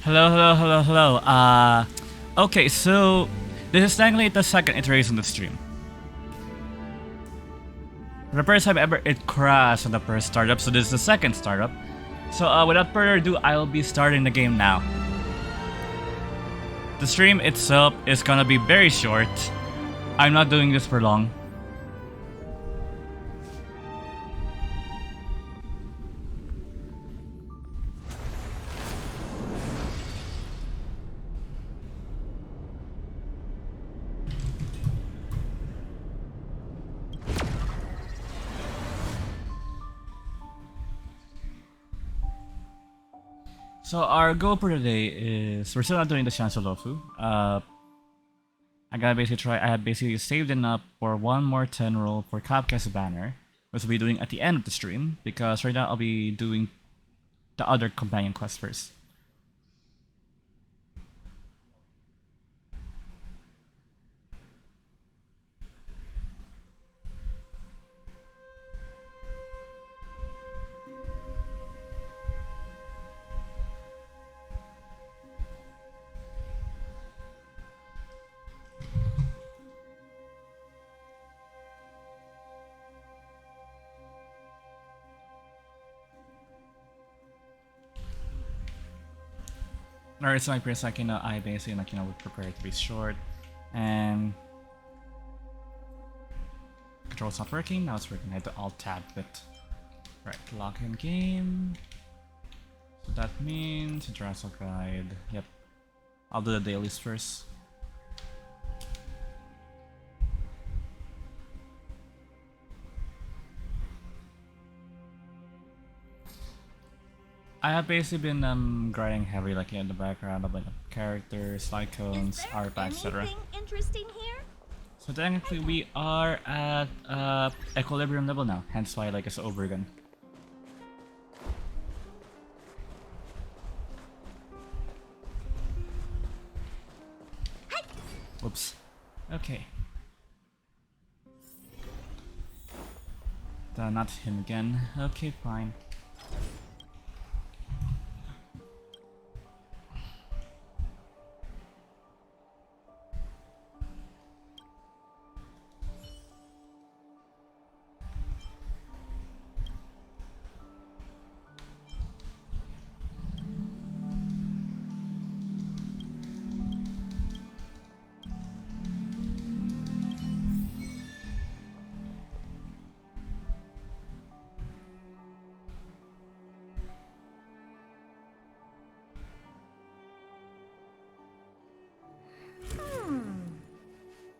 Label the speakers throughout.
Speaker 1: Hello, hello, hello, hello. Okay, so this is technically the second iteration of the stream. The first time ever it crashed on the first startup, so this is the second startup. So without further ado, I'll be starting the game now. The stream itself is gonna be very short. I'm not doing this for long. So our goal for today is we're still not doing the Shansolofu. I have basically saved enough for one more 10 roll for Kafka's banner, which we'll be doing at the end of the stream, because right now I'll be doing the other companion quest first. Alright, so like for a second, I basically would prepare it to be short, and control's not working. Now it's working. I had to alt tab it. Right, lock in game. So that means International Guide. Yep, I'll do the dailies first. I have basically been grinding heavy, like in the background of like characters, icons, artifacts, etc.
Speaker 2: Interesting here?
Speaker 1: So technically, we are at equilibrium level now. Hence why like it's over again. Whoops. Okay. Not him again. Okay, fine.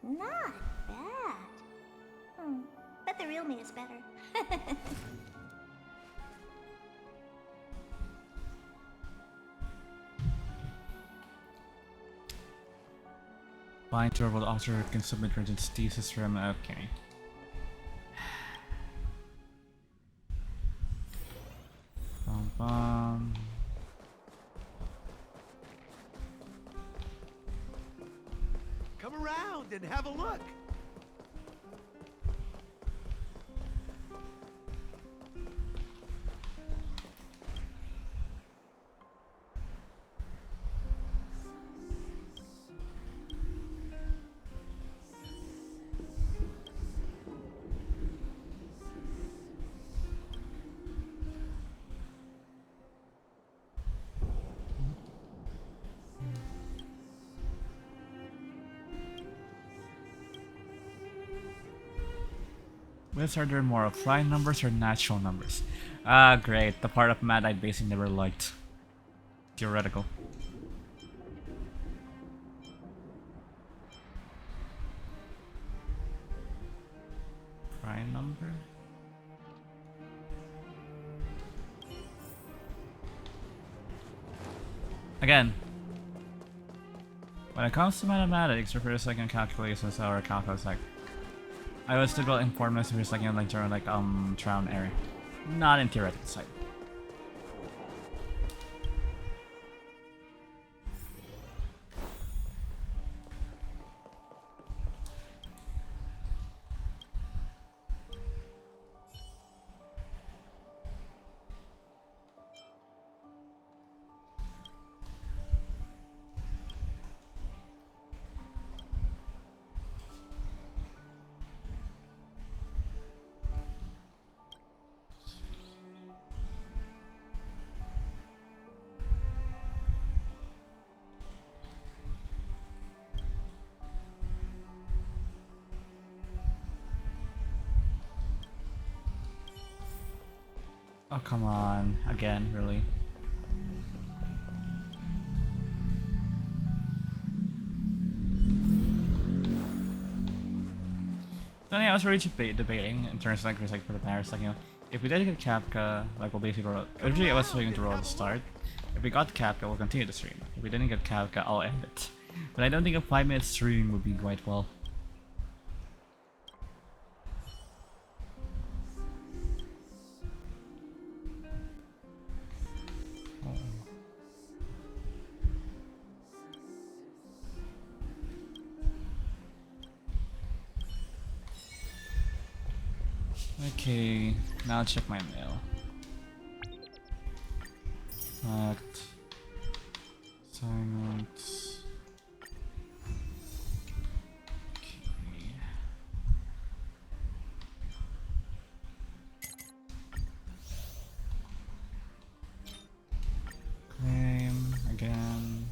Speaker 2: Not bad. But the real me is better.
Speaker 1: Bind to the altar can submit Regent's thesis from. Okay. Bum, bum.
Speaker 3: Come around and have a look.
Speaker 1: Which are there more, prime numbers or natural numbers? Great. The part of math I basically never liked. Theoretical. Prime number? Again, when it comes to mathematics or for a second calculations or calculus, like I was still well informed as for a second like during like trial and error. Not in theoretical side. Oh, come on. Again, really? So yeah, I was really debating in terms of like for the Paris, like, you know, if we didn't get Kafka, like we'll basically roll. Originally I was going to roll the start. If we got Kafka, we'll continue the stream. If we didn't get Kafka, I'll end it. But I don't think a 5-minute stream would be quite well. Okay, now I'll check my mail. Fact. Assignments. Okay. Claim again.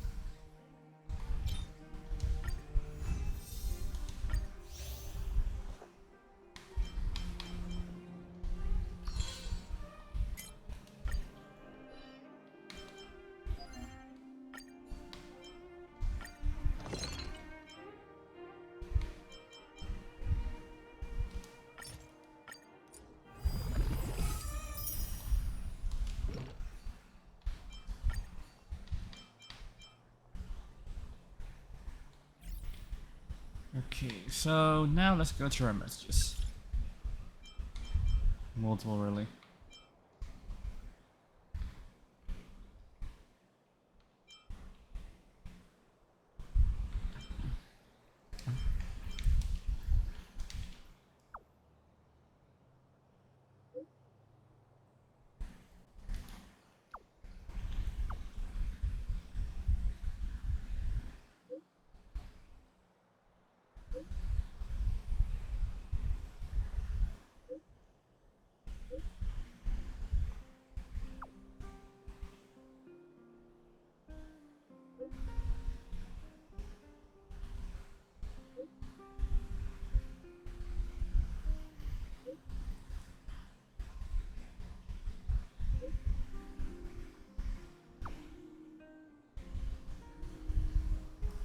Speaker 1: Okay, so now let's go through our messages. Multiple, really.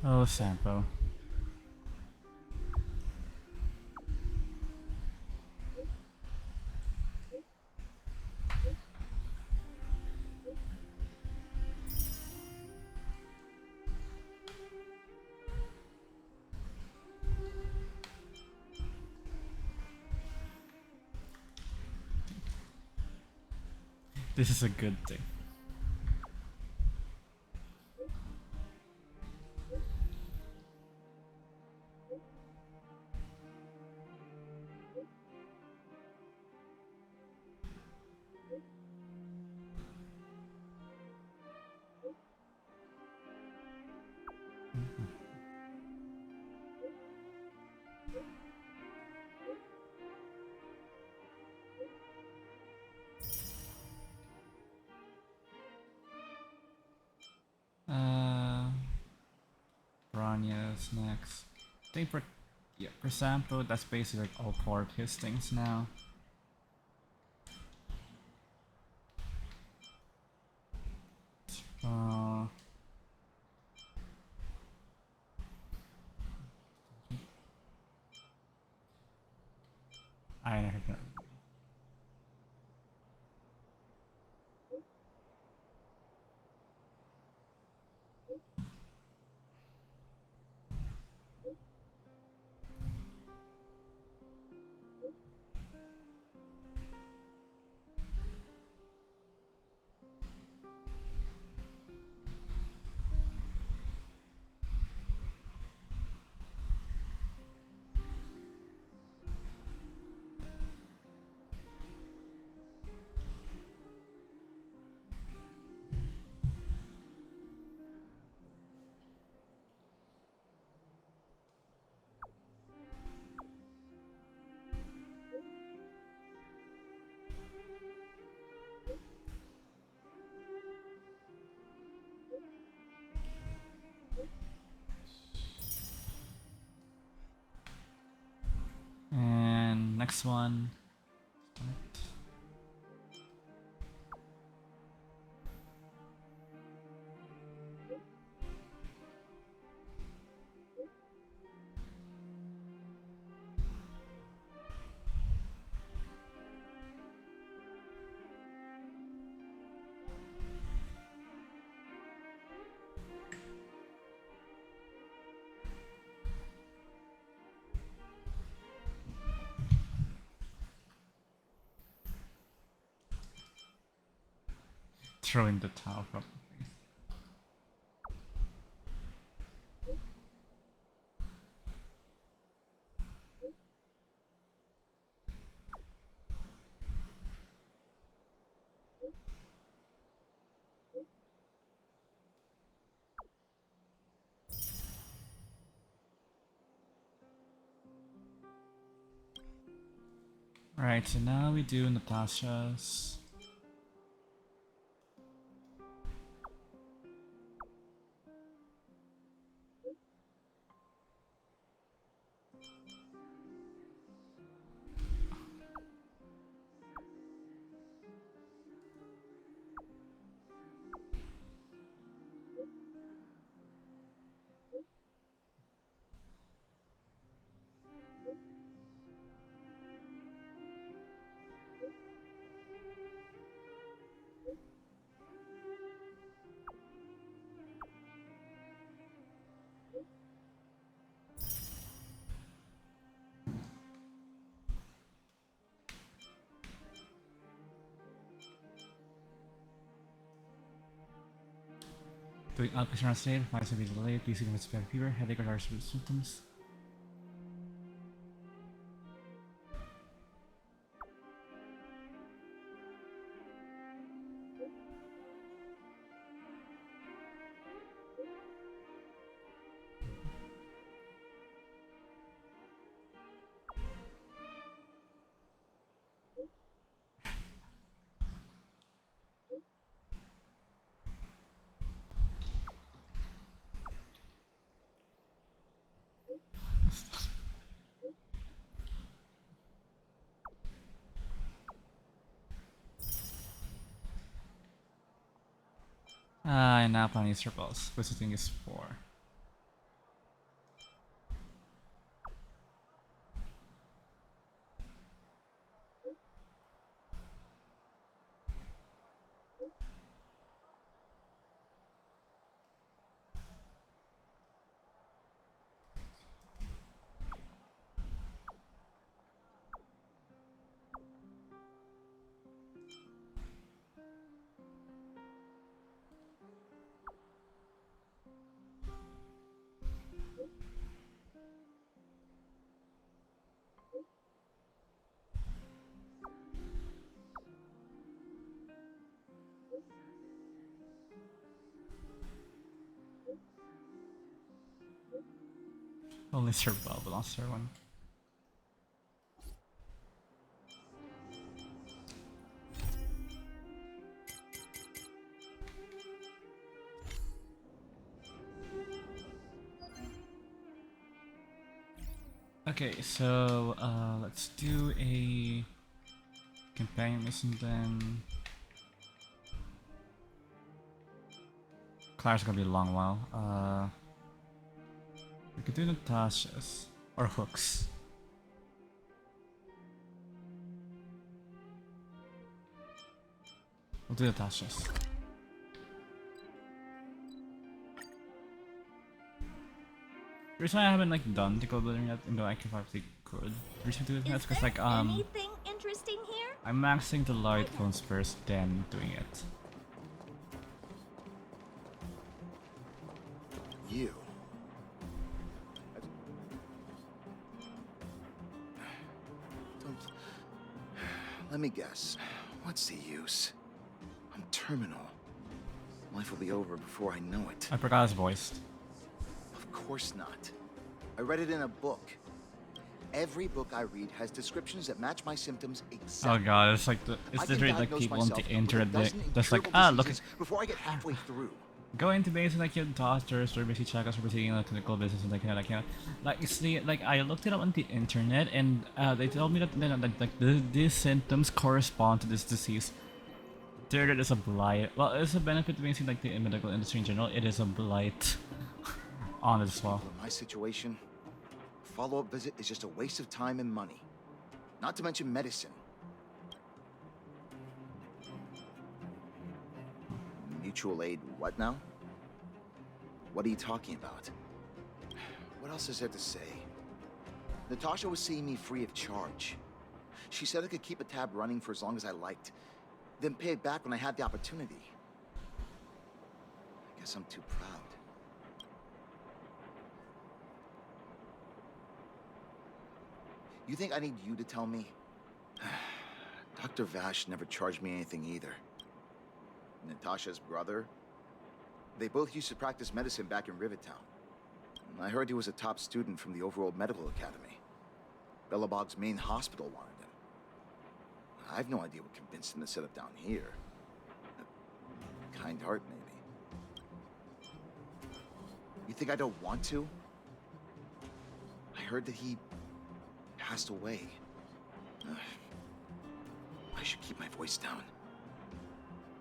Speaker 1: Oh, Sampo. This is a good thing. Branya's next. I think for Sampo, that's basically like all 4 of his things now. Uh, I don't know. And next one. throw in the towel probably. Alright, so now we do Natasha's. Doing outpatient state, might be delayed, please ignore severe fever, headache, or other symptoms. And now planning is repulse. Visiting is 4. Only survival belongs to everyone. Okay, so let's do a companion mission then. Claire's gonna be a long while. We could do Natasha's or Hook's. We'll do Natasha's. The reason why I haven't like done the gold building yet, even though I could probably could. The reason I do it is because like
Speaker 2: anything interesting here?
Speaker 1: I'm maxing the light phones first, then doing it.
Speaker 3: You. Don't. Let me guess. What's the use? I'm terminal. Life will be over before I know it.
Speaker 1: I forgot his voice.
Speaker 3: Of course not. I read it in a book. Every book I read has descriptions that match my symptoms exactly.
Speaker 1: Oh god, it's like it's literally like people on the internet that's like, ah, look at
Speaker 3: before I get halfway through.
Speaker 1: go into basically like your doctors or basically check us for taking a clinical business and like you see, like I looked it up on the internet and they told me that these symptoms correspond to this disease. Third, it is a blight. Well, it's a benefit to basically like the medical industry in general. It is a blight on it as well.
Speaker 3: In my situation, a follow-up visit is just a waste of time and money. Not to mention medicine. Mutual aid what now? What are you talking about? What else is there to say? Natasha was seeing me free of charge. She said I could keep a tab running for as long as I liked, then pay it back when I had the opportunity. guess I'm too proud. You think I need you to tell me? Dr. Vash never charged me anything either. Natasha's brother? They both used to practice medicine back in Rivertown. I heard he was a top student from the Overworld Medical Academy. Bellabog's main hospital wanted him. I have no idea what convinced him to set up down here. A kind heart, maybe. You think I don't want to? I heard that he passed away. I should keep my voice down.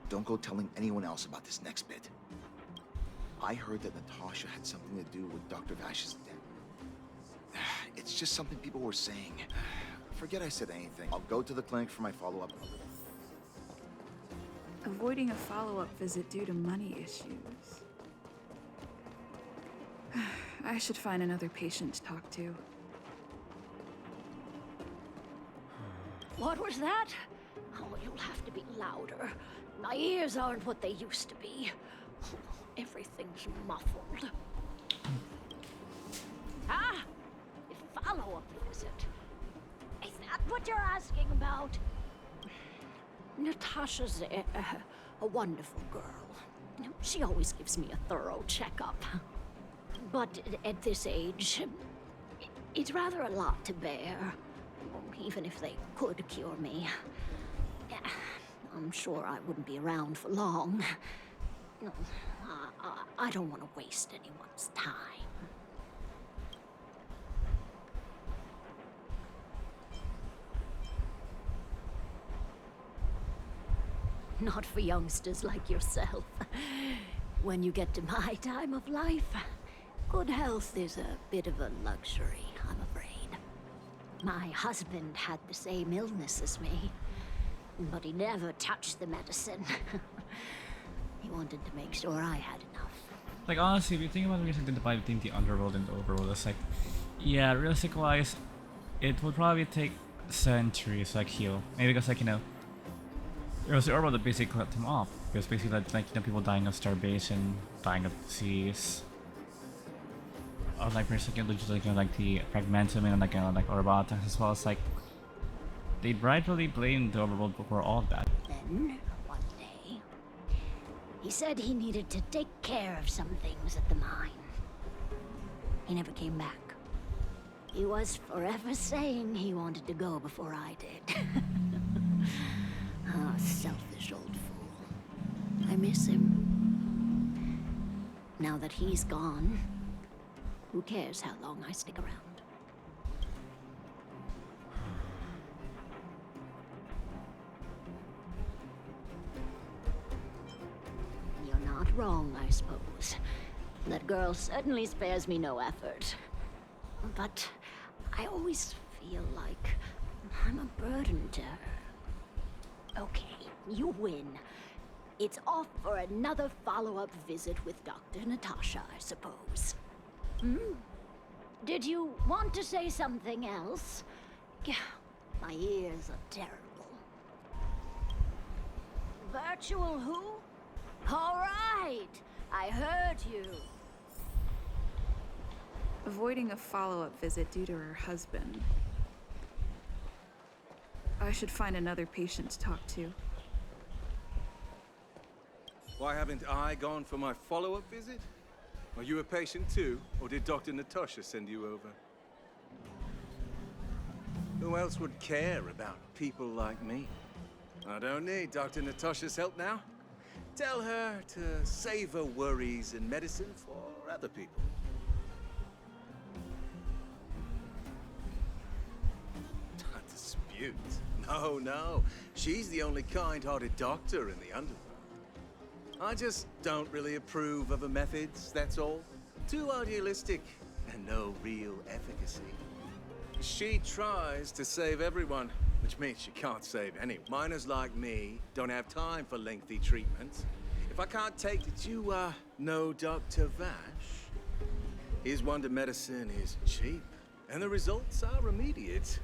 Speaker 3: Don't go telling anyone else about this next bit. I heard that Natasha had something to do with Dr. Vash's death. It's just something people were saying. Forget I said anything. I'll go to the clinic for my follow-up.
Speaker 4: Avoiding a follow-up visit due to money issues. I should find another patient to talk to.
Speaker 5: What was that? Oh, you'll have to be louder. My ears aren't what they used to be. Everything's muffled. Ah! A follow-up visit. Is that what you're asking about? Natasha's a wonderful girl. She always gives me a thorough checkup. But at this age, it's rather a lot to bear. Even if they could cure me. I'm sure I wouldn't be around for long. I don't want to waste anyone's time. Not for youngsters like yourself. When you get to my time of life, good health is a bit of a luxury, I'm afraid. My husband had the same illness as me, but he never touched the medicine. He wanted to make sure I had enough.
Speaker 1: Like, honestly, if you think about the reason to divide between the underworld and the overworld, it's like, yeah, realistic wise, it would probably take centuries to like heal. Maybe because, like, you know, it was the overworld that basically cut them off. It was basically like, you know, people dying of starvation, dying of disease. Or like, for instance, like, you know, like the fragmentum and like, you know, like Orbotas as well. It's like, they rightfully blamed the overworld for all of that.
Speaker 5: Then, one day, he said he needed to take care of some things at the mine. He never came back. He was forever saying he wanted to go before I did. Ah, selfish old fool. I miss him. Now that he's gone, who cares how long I stick around? You're not wrong, I suppose. That girl certainly spares me no effort. But I always feel like I'm a burden to her. Okay, you win. It's off for another follow-up visit with Dr. Natasha, I suppose. Did you want to say something else? My ears are terrible. Virtual who? All right, I heard you.
Speaker 4: Avoiding a follow-up visit due to her husband. I should find another patient to talk to.
Speaker 6: Why haven't I gone for my follow-up visit? Are you a patient too, or did Dr. Natasha send you over? Who else would care about people like me? I don't need Dr. Natasha's help now. Tell her to save her worries and medicine for other people. A dispute? No, no. She's the only kind-hearted doctor in the underworld. I just don't really approve of her methods, that's all. Too idealistic and no real efficacy. She tries to save everyone, which means she can't save anyone. Miners like me don't have time for lengthy treatment. If I can't take it, you know Dr. Vash? His wonder medicine is cheap, and the results are immediate.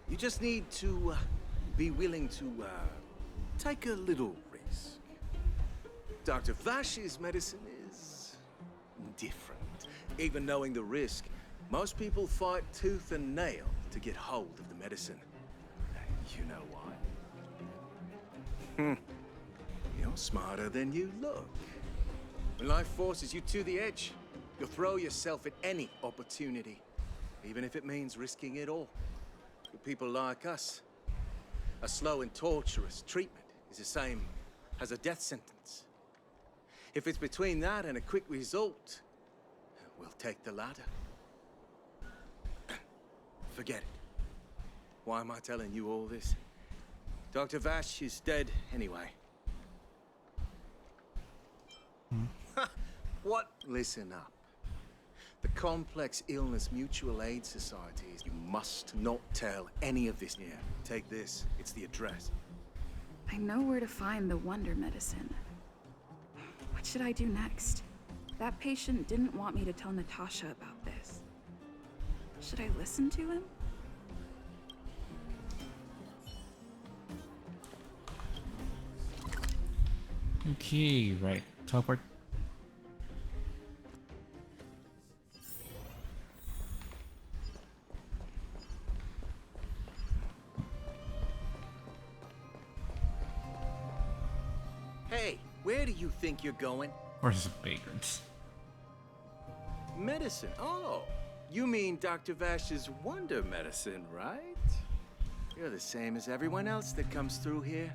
Speaker 6: You just need to be willing to take a little risk. Dr. Vash's medicine is different. Even knowing the risk, most people fight tooth and nail to get hold of the medicine. You know why? You're smarter than you look. When life forces you to the edge, you'll throw yourself at any opportunity, even if it means risking it all. For people like us, a slow and torturous treatment is the same as a death sentence. If it's between that and a quick result, we'll take the latter. Forget it. Why am I telling you all this? Dr. Vash is dead anyway. What? Listen up. The Complex Illness Mutual Aid Societies. You must not tell any of this. Yeah, take this. It's the address.
Speaker 4: I know where to find the wonder medicine. What should I do next? That patient didn't want me to tell Natasha about this. Should I listen to him?
Speaker 1: Okay, right. Teleport.
Speaker 6: Hey, where do you think you're going?
Speaker 1: Where's the vagrants?
Speaker 6: Medicine. Oh, you mean Dr. Vash's wonder medicine, right? You're the same as everyone else that comes through here.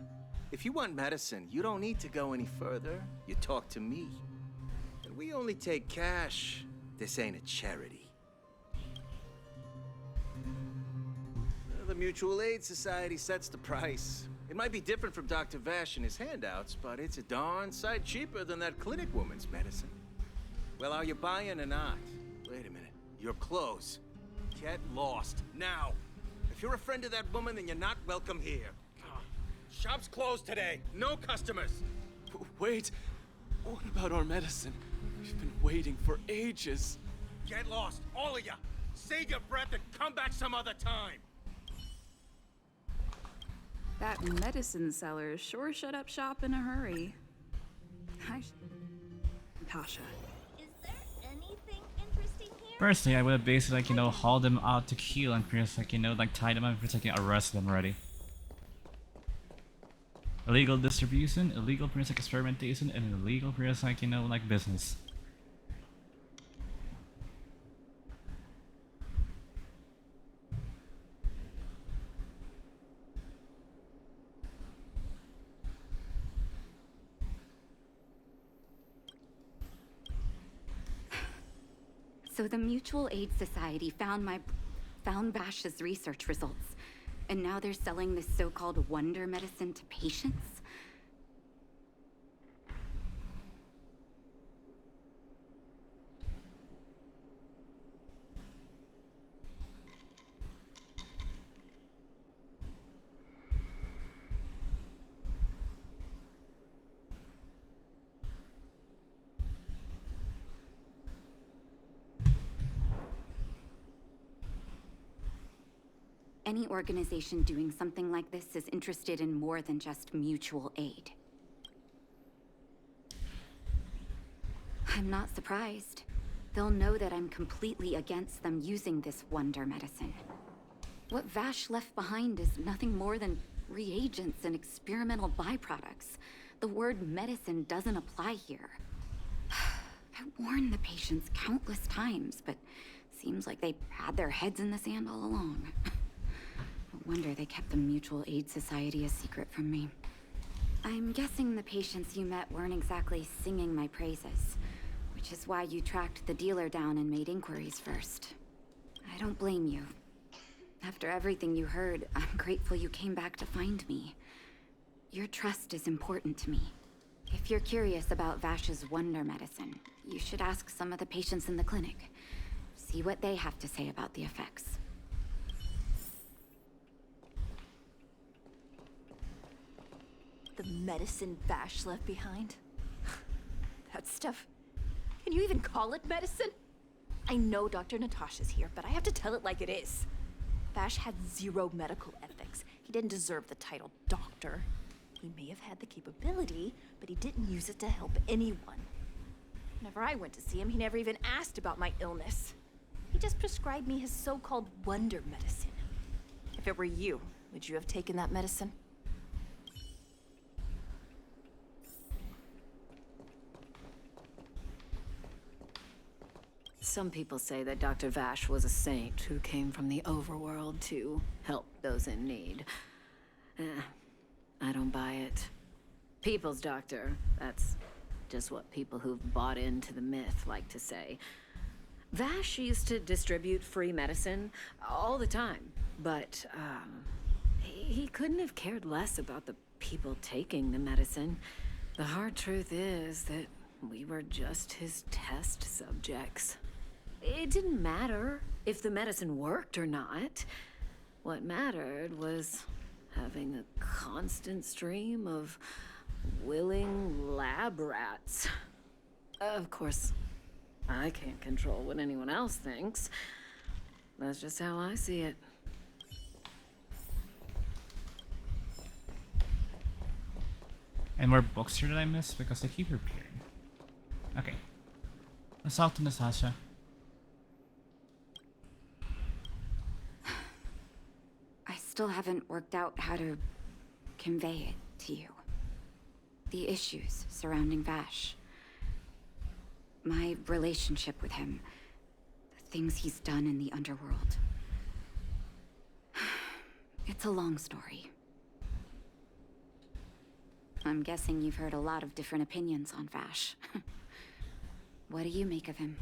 Speaker 6: If you want medicine, you don't need to go any further. You talk to me. And we only take cash. This ain't a charity. The Mutual Aid Society sets the price. It might be different from Dr. Vash and his handouts, but it's a darn sight cheaper than that clinic woman's medicine. Well, are you buying or not? Wait a minute. You're close. Get lost, now. If you're a friend of that woman, then you're not welcome here. Shop's closed today. No customers.
Speaker 7: Wait. What about our medicine? We've been waiting for ages.
Speaker 6: Get lost, all of you. Save your breath and come back some other time.
Speaker 4: That medicine seller sure shut up shop in a hurry. Natasha.
Speaker 2: Is there anything interesting here?
Speaker 1: Personally, I would have basically, like, you know, hauled them out to kill and just, like, you know, like, tied them up and just, like, arrest them already. Illegal distribution, illegal like experimentation, and illegal like, you know, like, business.
Speaker 8: So the Mutual Aid Society found Vash's research results, and now they're selling this so-called wonder medicine to patients? Any organization doing something like this is interested in more than just mutual aid. I'm not surprised. They'll know that I'm completely against them using this wonder medicine. What Vash left behind is nothing more than reagents and experimental byproducts. The word medicine doesn't apply here. I warned the patients countless times, but seems like they had their heads in the sand all along. No wonder they kept the Mutual Aid Society a secret from me. I'm guessing the patients you met weren't exactly singing my praises, which is why you tracked the dealer down and made inquiries first. I don't blame you. After everything you heard, I'm grateful you came back to find me. Your trust is important to me. If you're curious about Vash's wonder medicine, you should ask some of the patients in the clinic. See what they have to say about the effects.
Speaker 2: The medicine Vash left behind? That stuff... Can you even call it medicine? I know Dr. Natasha's here, but I have to tell it like it is. Vash had zero medical ethics. He didn't deserve the title doctor. He may have had the capability, but he didn't use it to help anyone. Whenever I went to see him, he never even asked about my illness. He just prescribed me his so-called wonder medicine. If it were you, would you have taken that medicine?
Speaker 5: Some people say that Dr. Vash was a saint who came from the overworld to help those in need. I don't buy it. People's doctor, that's just what people who've bought into the myth like to say. Vash used to distribute free medicine all the time, but he couldn't have cared less about the people taking the medicine. The hard truth is that we were just his test subjects. It didn't matter if the medicine worked or not. What mattered was having a constant stream of willing lab rats. Of course, I can't control what anyone else thinks. That's just how I see it.
Speaker 1: And more books here that I missed because they keep appearing. Okay. Let's talk to Natasha.
Speaker 8: I still haven't worked out how to convey it to you. The issues surrounding Vash. My relationship with him. The things he's done in the underworld. It's a long story. I'm guessing you've heard a lot of different opinions on Vash. What do you make of him?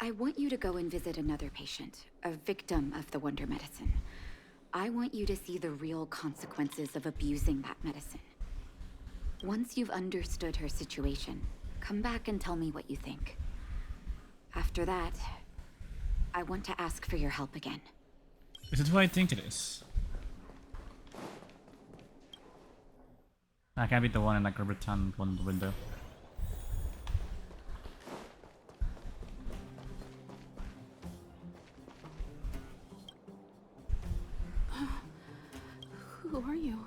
Speaker 8: I want you to go and visit another patient, a victim of the wonder medicine. I want you to see the real consequences of abusing that medicine. Once you've understood her situation, come back and tell me what you think. After that, I want to ask for your help again.
Speaker 1: Is it who I think it is? I can't be the one in like rubber ton one window.
Speaker 4: Who are you?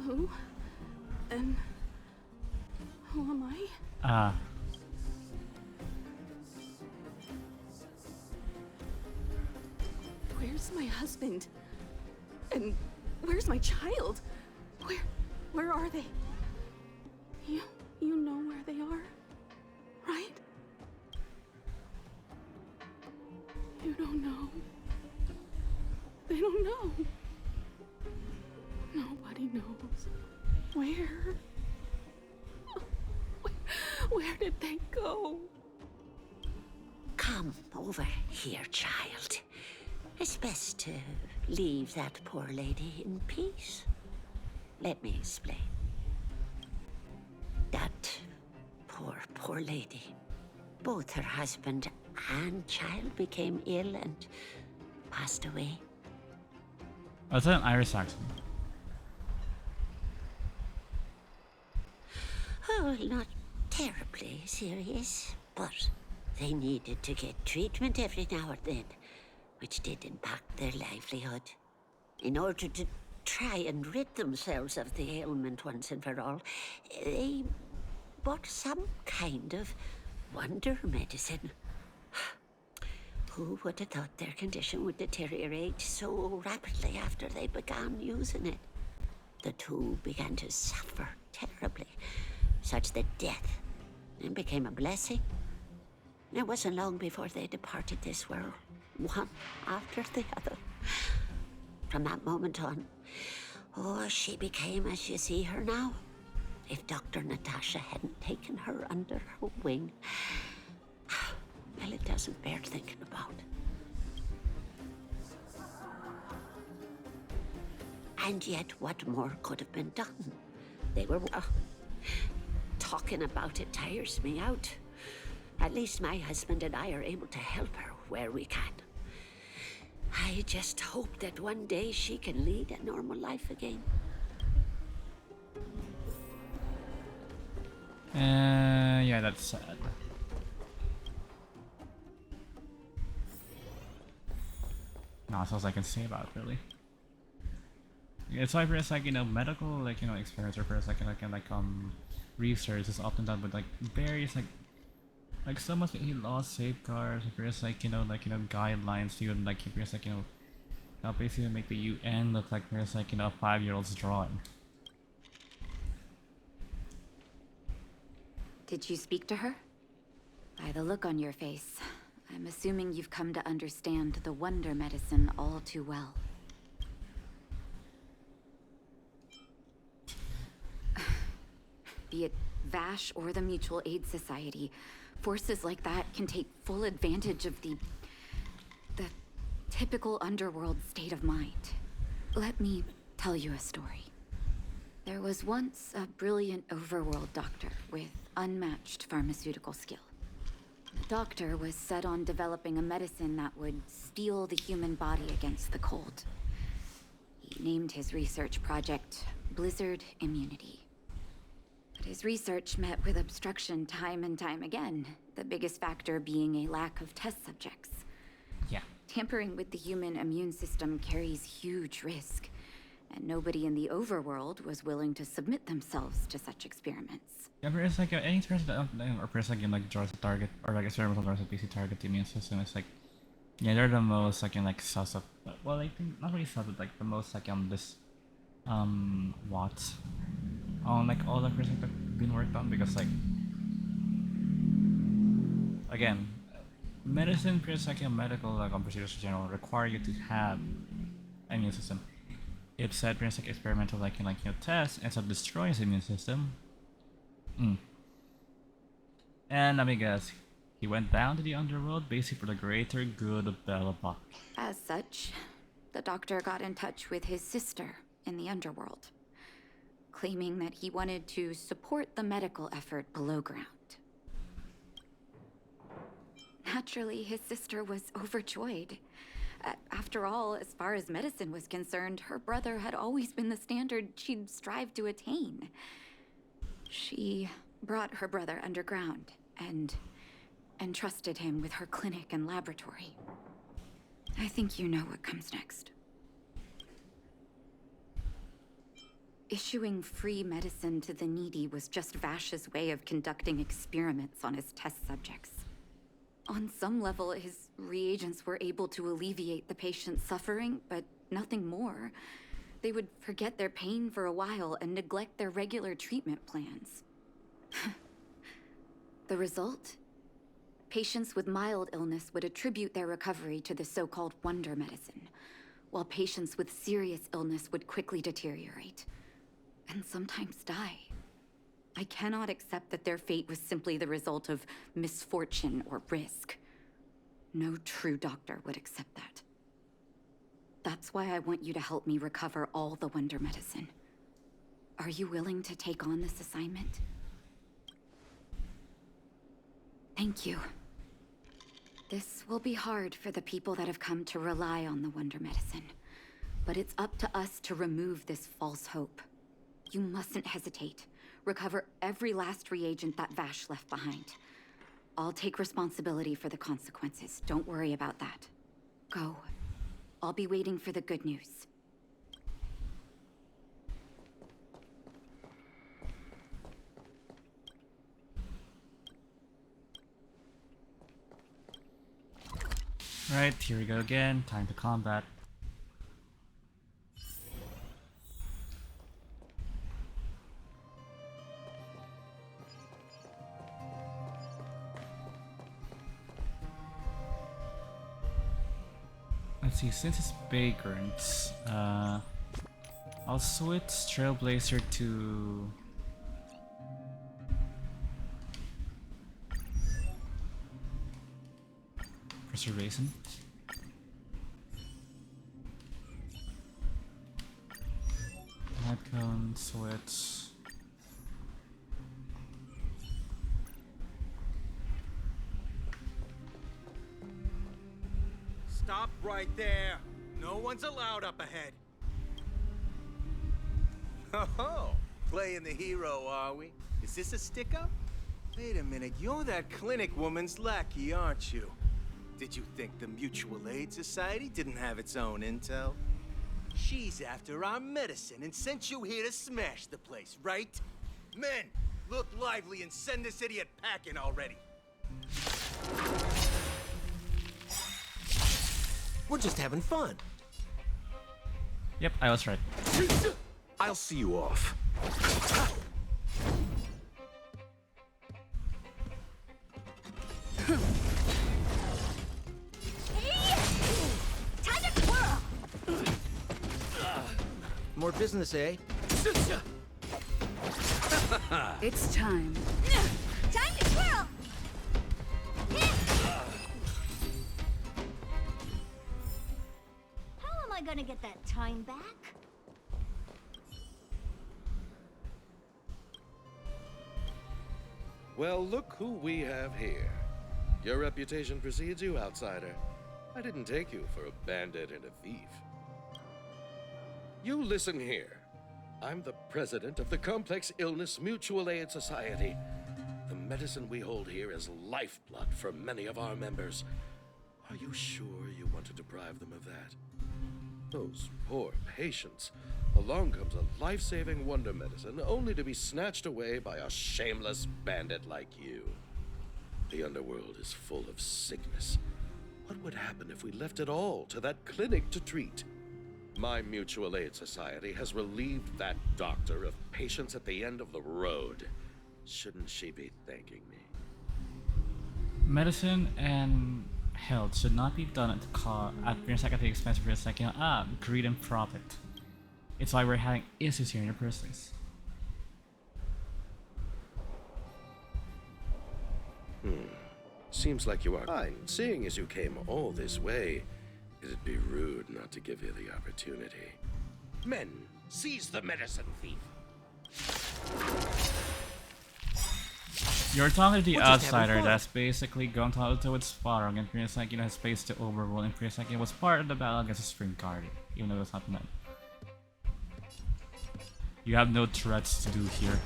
Speaker 4: Who? And who am I? Where's my husband? And where's my child? Where are they? You know where they are, right? You don't know. They don't know. Nobody knows. Where? Where did they go?
Speaker 9: Come over here, child. It's best to leave that poor lady in peace. Let me explain. That poor lady. Both her husband and child became ill and passed away.
Speaker 1: Oh, is that an Irish accent?
Speaker 9: Oh, not terribly serious, but they needed to get treatment every now and then, which did impact their livelihood. In order to try and rid themselves of the ailment once and for all, they bought some kind of wonder medicine. Who would have thought their condition would deteriorate so rapidly after they began using it? The two began to suffer terribly, such that death then became a blessing. It wasn't long before they departed this world, one after the other. From that moment on, she became as you see her now. If Dr. Natasha hadn't taken her under her wing, well, it doesn't bear thinking about. And yet, what more could have been done? They were, talking about it tires me out. At least my husband and I are able to help her where we can. I just hope that one day she can lead a normal life again.
Speaker 1: Yeah, that's sad. Not else I can say about it, really. It's why for like, you know, medical, like, you know, experience, or for research is often done with like various like so much laws, safeguards, or for like, you know, guidelines to like for like, you know, now basically make the UN look like there's like, you know, a 5-year-old's drawing.
Speaker 8: Did you speak to her? By the look on your face, I'm assuming you've come to understand the wonder medicine all too well. Be it Vash or the Mutual Aid Society, forces like that can take full advantage of the typical underworld state of mind. Let me tell you a story. There was once a brilliant overworld doctor with unmatched pharmaceutical skill. The doctor was set on developing a medicine that would steel the human body against the cold. He named his research project Blizzard Immunity. But his research met with obstruction time and time again, the biggest factor being a lack of test subjects.
Speaker 1: Yeah.
Speaker 8: Tampering with the human immune system carries huge risk, and nobody in the overworld was willing to submit themselves to such experiments.
Speaker 1: Yeah, but it's like any person that or person like draws a target or like experimental draws a PC target the immune system. It's like, yeah, they're the most like like sus of, well, I think not really sus, but like the most like this what on like all the person that have been worked on, because like again, medicine, like medical like procedures in general require you to have an immune system. It said like experimental like you know tests ends up destroying the immune system. And let me guess, he went down to the underworld basically for the greater good of Bella Buck.
Speaker 8: As such, the doctor got in touch with his sister in the underworld, claiming that he wanted to support the medical effort below ground. Naturally, his sister was overjoyed. After all, as far as medicine was concerned, her brother had always been the standard she'd strive to attain. She brought her brother underground and entrusted him with her clinic and laboratory. I think you know what comes next. Issuing free medicine to the needy was just Vash's way of conducting experiments on his test subjects. On some level, his reagents were able to alleviate the patient's suffering, but nothing more. They would forget their pain for a while and neglect their regular treatment plans. The result? Patients with mild illness would attribute their recovery to the so-called wonder medicine, while patients with serious illness would quickly deteriorate, and sometimes die. I cannot accept that their fate was simply the result of misfortune or risk. No true doctor would accept that. That's why I want you to help me recover all the wonder medicine. Are you willing to take on this assignment? Thank you. This will be hard for the people that have come to rely on the wonder medicine, but it's up to us to remove this false hope. You mustn't hesitate. Recover every last reagent that Vash left behind. I'll take responsibility for the consequences. Don't worry about that. Go. I'll be waiting for the good news.
Speaker 1: Right, here we go again. Time to combat. Let's see, since it's vagrants, I'll switch Trailblazer to Preservation. Headcone, switch.
Speaker 6: Stop right there. No one's allowed up ahead. Oh, playing the hero, are we? Is this a stick-up? Wait a minute, you're that clinic woman's lackey, aren't you? Did you think the Mutual Aid Society didn't have its own intel? She's after our medicine and sent you here to smash the place, right? Men, look lively and send this idiot packing already.
Speaker 10: We're just having fun.
Speaker 1: Yep, I was right.
Speaker 10: I'll see you off.
Speaker 2: Time to twirl!
Speaker 10: More business, eh?
Speaker 4: It's time.
Speaker 2: Time to twirl!
Speaker 5: How am I gonna get that time back?
Speaker 11: Well, look who we have here. Your reputation precedes you, outsider. I didn't take you for a bandit and a thief. You listen here. I'm the president of the Complex Illness Mutual Aid Society. The medicine we hold here is lifeblood for many of our members. Are you sure you want to deprive them of that? Those poor patients. Along comes a life-saving wonder medicine only to be snatched away by a shameless bandit like you. The underworld is full of sickness. What would happen if we left it all to that clinic to treat? My Mutual Aid Society has relieved that doctor of patients at the end of the road. Shouldn't she be thanking me?
Speaker 1: Medicine and health should not be done at the expense of your second. Greed and profit. It's why we're having issues here in the first place.
Speaker 11: Seems like you are fine. Seeing as you came all this way, it'd be rude not to give you the opportunity. Men, seize the medicine thief.
Speaker 1: You're talking to the
Speaker 10: We're just having
Speaker 1: outsider
Speaker 10: fun.
Speaker 1: that's basically gone to its Sparrow, and Kurosaki has space to overrule, and Kurosaki was part of the battle against the Spring Guardian, even though it's not meant. You have no threats to do here.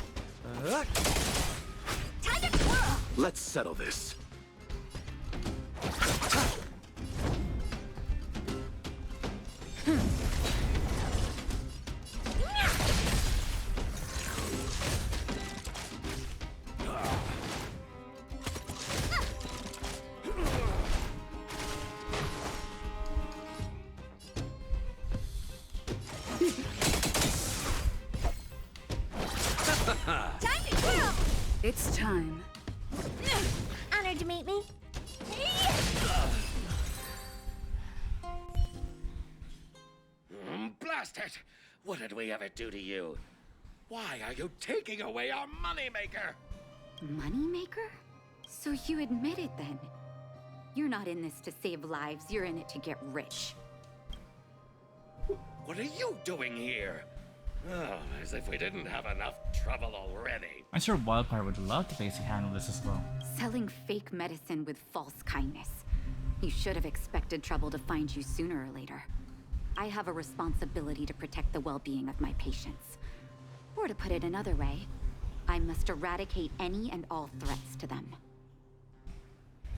Speaker 2: Time to twirl!
Speaker 10: Let's settle this.
Speaker 2: Time to twirl!
Speaker 4: It's time.
Speaker 5: Honored to meet me.
Speaker 11: Blast it! What did we ever do to you? Why are you taking away our moneymaker?
Speaker 8: Moneymaker? So you admit it then? You're not in this to save lives, you're in it to get rich.
Speaker 11: What are you doing here? Oh, as if we didn't have enough trouble already.
Speaker 1: I'm sure Wildfire would love to basically handle this as well.
Speaker 8: Selling fake medicine with false kindness. You should have expected trouble to find you sooner or later. I have a responsibility to protect the well-being of my patients. Or to put it another way, I must eradicate any and all threats to them.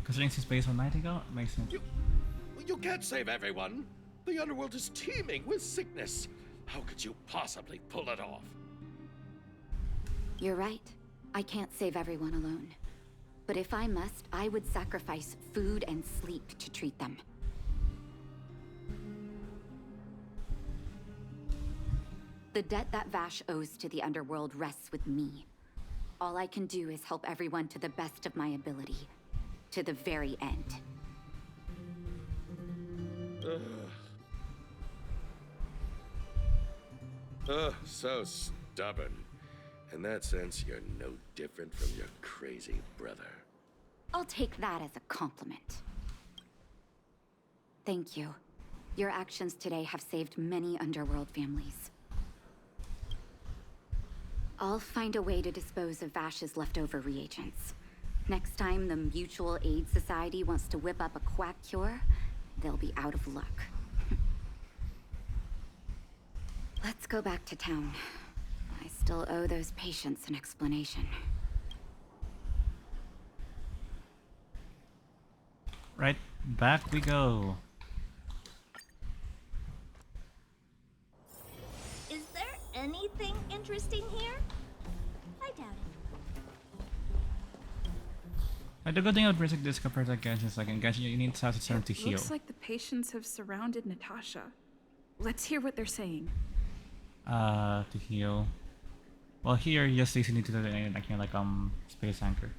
Speaker 1: Considering she's based on Nightingale, it makes sense.
Speaker 11: You can't save everyone. The underworld is teeming with sickness. How could you possibly pull it off?
Speaker 8: You're right. I can't save everyone alone. But if I must, I would sacrifice food and sleep to treat them. The debt that Vash owes to the underworld rests with me. All I can do is help everyone to the best of my ability. To the very end.
Speaker 11: Oh, so stubborn. In that sense, you're no different from your crazy brother.
Speaker 8: I'll take that as a compliment. Thank you. Your actions today have saved many underworld families. I'll find a way to dispose of Vash's leftover reagents. Next time the Mutual Aid Society wants to whip up a quack cure, they'll be out of luck. Let's go back to town. I still owe those patients an explanation.
Speaker 1: Right? Back we go.
Speaker 12: Is there anything interesting here? I doubt it.
Speaker 1: The good thing about basic this compared to Genshin is like in Genshin you need to have to turn to heal.
Speaker 4: Looks like the patients have surrounded Natasha. Let's hear what they're saying.
Speaker 1: To heal. Well, here you just need to do like space anchor.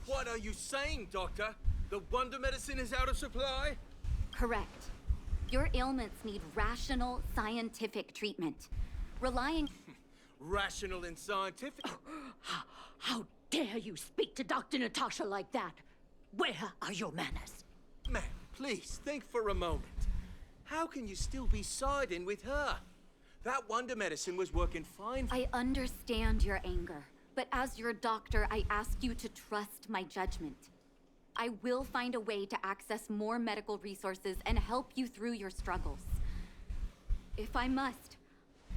Speaker 6: What are you saying, Doctor? The wonder medicine is out of supply?
Speaker 8: Correct. Your ailments need rational, scientific treatment. Relying...
Speaker 6: Rational and scientific?
Speaker 5: How dare you speak to Dr. Natasha like that? Where are your manners?
Speaker 6: Ma'am, please think for a moment. How can you still be siding with her? That wonder medicine was working fine.
Speaker 8: I understand your anger, but as your doctor, I ask you to trust my judgment. I will find a way to access more medical resources and help you through your struggles. If I must,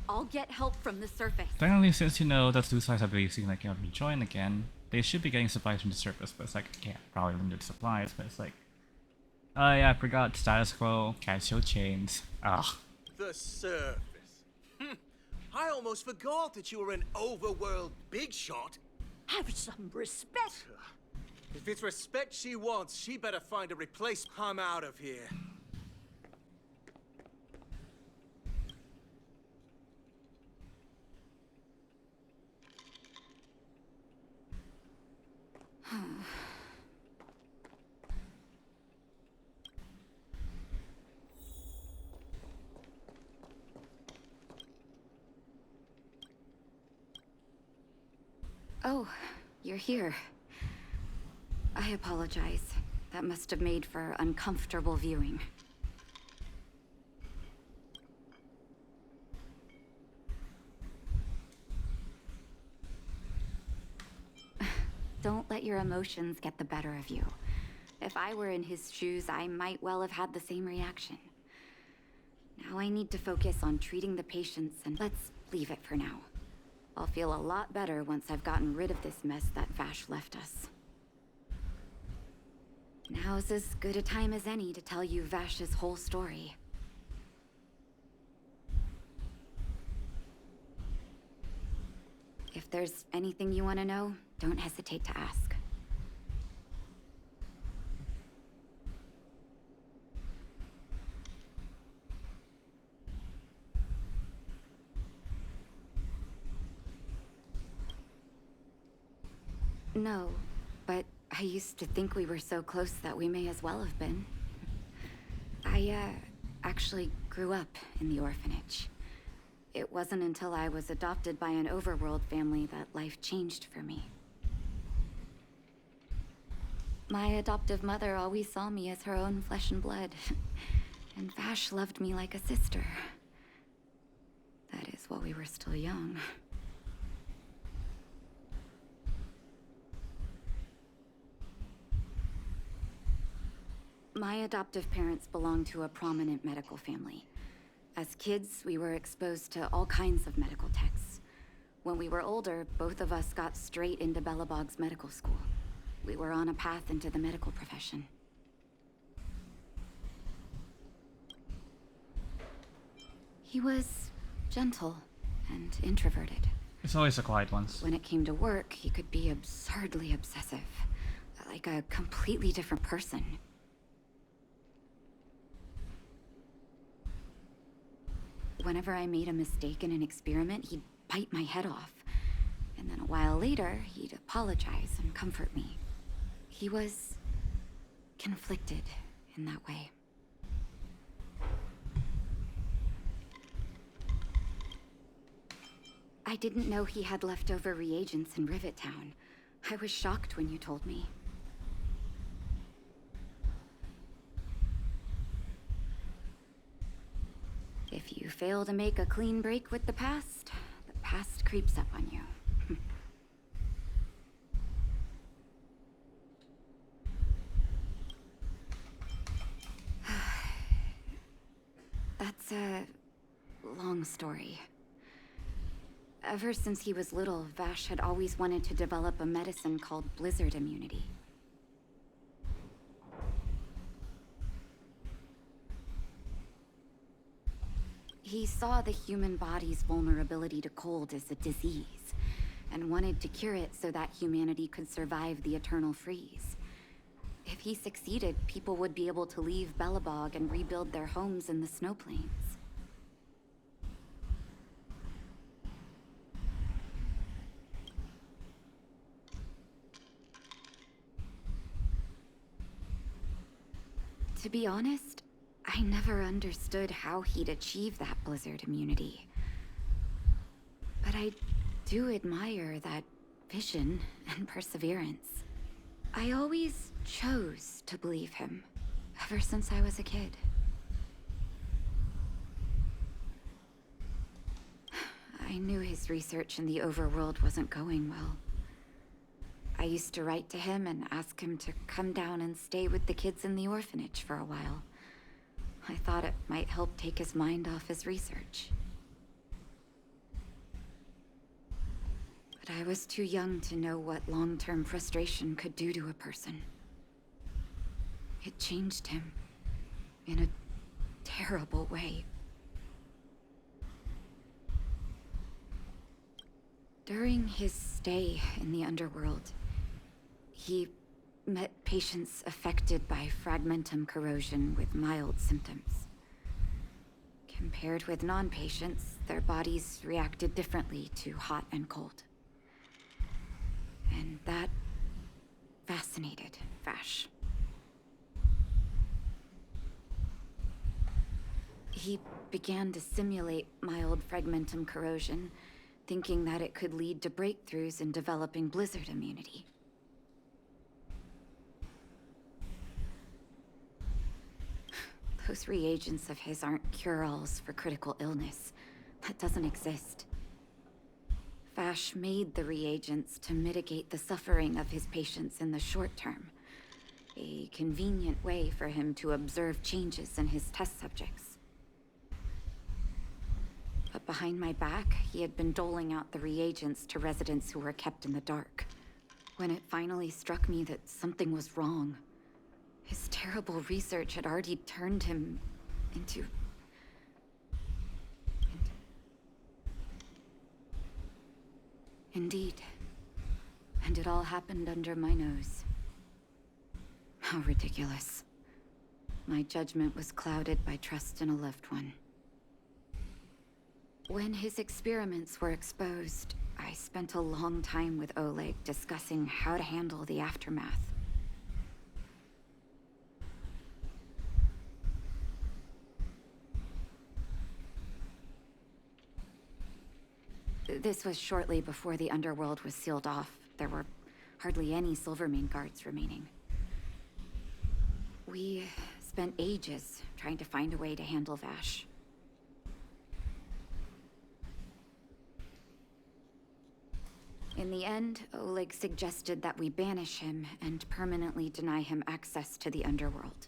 Speaker 8: I'll get help from the surface.
Speaker 1: Technically, since you know that two sides have basically rejoin again, they should be getting supplies from the surface, but it's like, yeah, probably limited supplies, but it's like, oh yeah, I forgot, status quo, Casio chains, ugh.
Speaker 6: The surface. I almost forgot that you were an overworld big shot.
Speaker 5: Have some respect.
Speaker 6: If it's respect she wants, she better find a replacement. I'm out of here.
Speaker 8: Oh, you're here. I apologize. That must have made for uncomfortable viewing. Don't let your emotions get the better of you. If I were in his shoes, I might well have had the same reaction. Now I need to focus on treating the patients, and let's leave it for now. I'll feel a lot better once I've gotten rid of this mess that Vash left us. Now's as good a time as any to tell you Vash's whole story. If there's anything you want to know, don't hesitate to ask. No, but I used to think we were so close that we may as well have been. I, actually grew up in the orphanage. It wasn't until I was adopted by an overworld family that life changed for me. My adoptive mother always saw me as her own flesh and blood, and Vash loved me like a sister. That is while we were still young. My adoptive parents belonged to a prominent medical family. As kids, we were exposed to all kinds of medical texts. When we were older, both of us got straight into Belobog's medical school. We were on a path into the medical profession. He was gentle and introverted.
Speaker 1: It's always the quiet ones.
Speaker 8: When it came to work, he could be absurdly obsessive, like a completely different person. Whenever I made a mistake in an experiment, he'd bite my head off. And then a while later, he'd apologize and comfort me. He was conflicted in that way. I didn't know he had leftover reagents in Rivet Town. I was shocked when you told me. If you fail to make a clean break with the past creeps up on you. That's a long story. Ever since he was little, Vash had always wanted to develop a medicine called blizzard immunity. He saw the human body's vulnerability to cold as a disease, and wanted to cure it so that humanity could survive the eternal freeze. If he succeeded, people would be able to leave Belobog and rebuild their homes in the snow plains. To be honest, I never understood how he'd achieve that blizzard immunity. But I do admire that vision and perseverance. I always chose to believe him, ever since I was a kid. I knew his research in the overworld wasn't going well. I used to write to him and ask him to come down and stay with the kids in the orphanage for a while. I thought it might help take his mind off his research. But I was too young to know what long-term frustration could do to a person. It changed him in a terrible way. During his stay in the underworld, he met patients affected by fragmentum corrosion with mild symptoms. Compared with non-patients, their bodies reacted differently to hot and cold. And that fascinated Vash. He began to simulate mild fragmentum corrosion, thinking that it could lead to breakthroughs in developing blizzard immunity. Those reagents of his aren't cure-alls for critical illness. That doesn't exist. Vash made the reagents to mitigate the suffering of his patients in the short term. A convenient way for him to observe changes in his test subjects. But behind my back, he had been doling out the reagents to residents who were kept in the dark. When it finally struck me that something was wrong, his terrible research had already turned him into... Indeed. And it all happened under my nose. How ridiculous. My judgment was clouded by trust in a loved one. When his experiments were exposed, I spent a long time with Oleg discussing how to handle the aftermath. This was shortly before the underworld was sealed off. There were hardly any Silvermane guards remaining. We spent ages trying to find a way to handle Vash. In the end, Oleg suggested that we banish him and permanently deny him access to the underworld.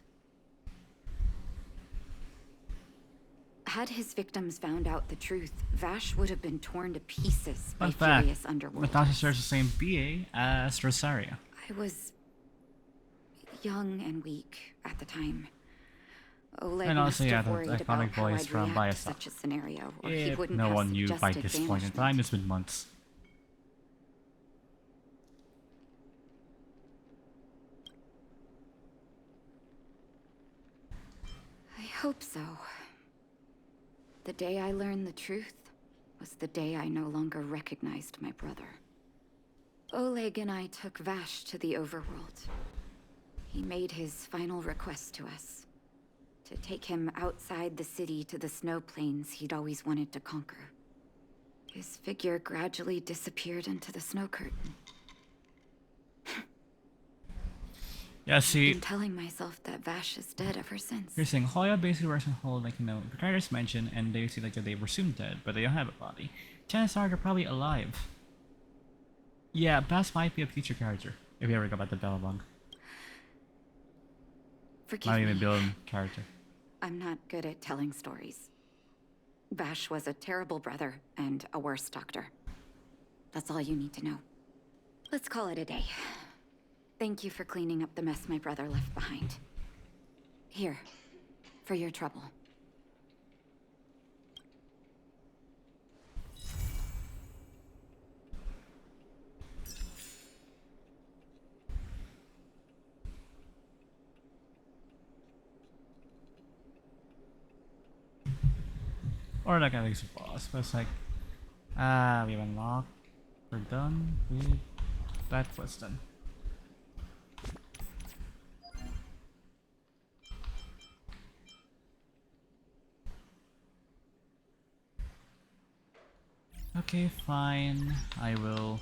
Speaker 8: Had his victims found out the truth, Vash would have been torn to pieces by furious underworld.
Speaker 1: Natasha shares the same BA as Rosaria.
Speaker 8: I was young and weak at the time. Oleg
Speaker 1: And
Speaker 8: must
Speaker 1: also, yeah,
Speaker 8: have
Speaker 1: the
Speaker 8: worried about
Speaker 1: iconic
Speaker 8: how
Speaker 1: voice
Speaker 8: I'd
Speaker 1: from
Speaker 8: react to
Speaker 1: Bioshock.
Speaker 8: such a scenario, or he
Speaker 1: If
Speaker 8: wouldn't
Speaker 1: no
Speaker 8: have
Speaker 1: one knew by
Speaker 8: suggested
Speaker 1: this point in
Speaker 8: banishment.
Speaker 1: time, it's been months.
Speaker 8: I hope so. The day I learned the truth was the day I no longer recognized my brother. Oleg and I took Vash to the overworld. He made his final request to us. To take him outside the city to the snow plains he'd always wanted to conquer. His figure gradually disappeared into the snow curtain.
Speaker 1: Yeah, see,
Speaker 8: I've been telling myself that Vash is dead ever since.
Speaker 1: you're saying Hoya basically works on whole, like, the characters mentioned, and they see like they were assumed dead, but they don't have a body. Chances are they're probably alive. Yeah, Bass might be a future character if you ever go back to Bellabong.
Speaker 8: Forgive
Speaker 1: Might
Speaker 8: me.
Speaker 1: even build character.
Speaker 8: I'm not good at telling stories. Vash was a terrible brother and a worse doctor. That's all you need to know. Let's call it a day. Thank you for cleaning up the mess my brother left behind. Here, for your trouble.
Speaker 1: Or like I think it's a boss, but it's like, we've unlocked. We're done with that quest then. Okay, fine. I will.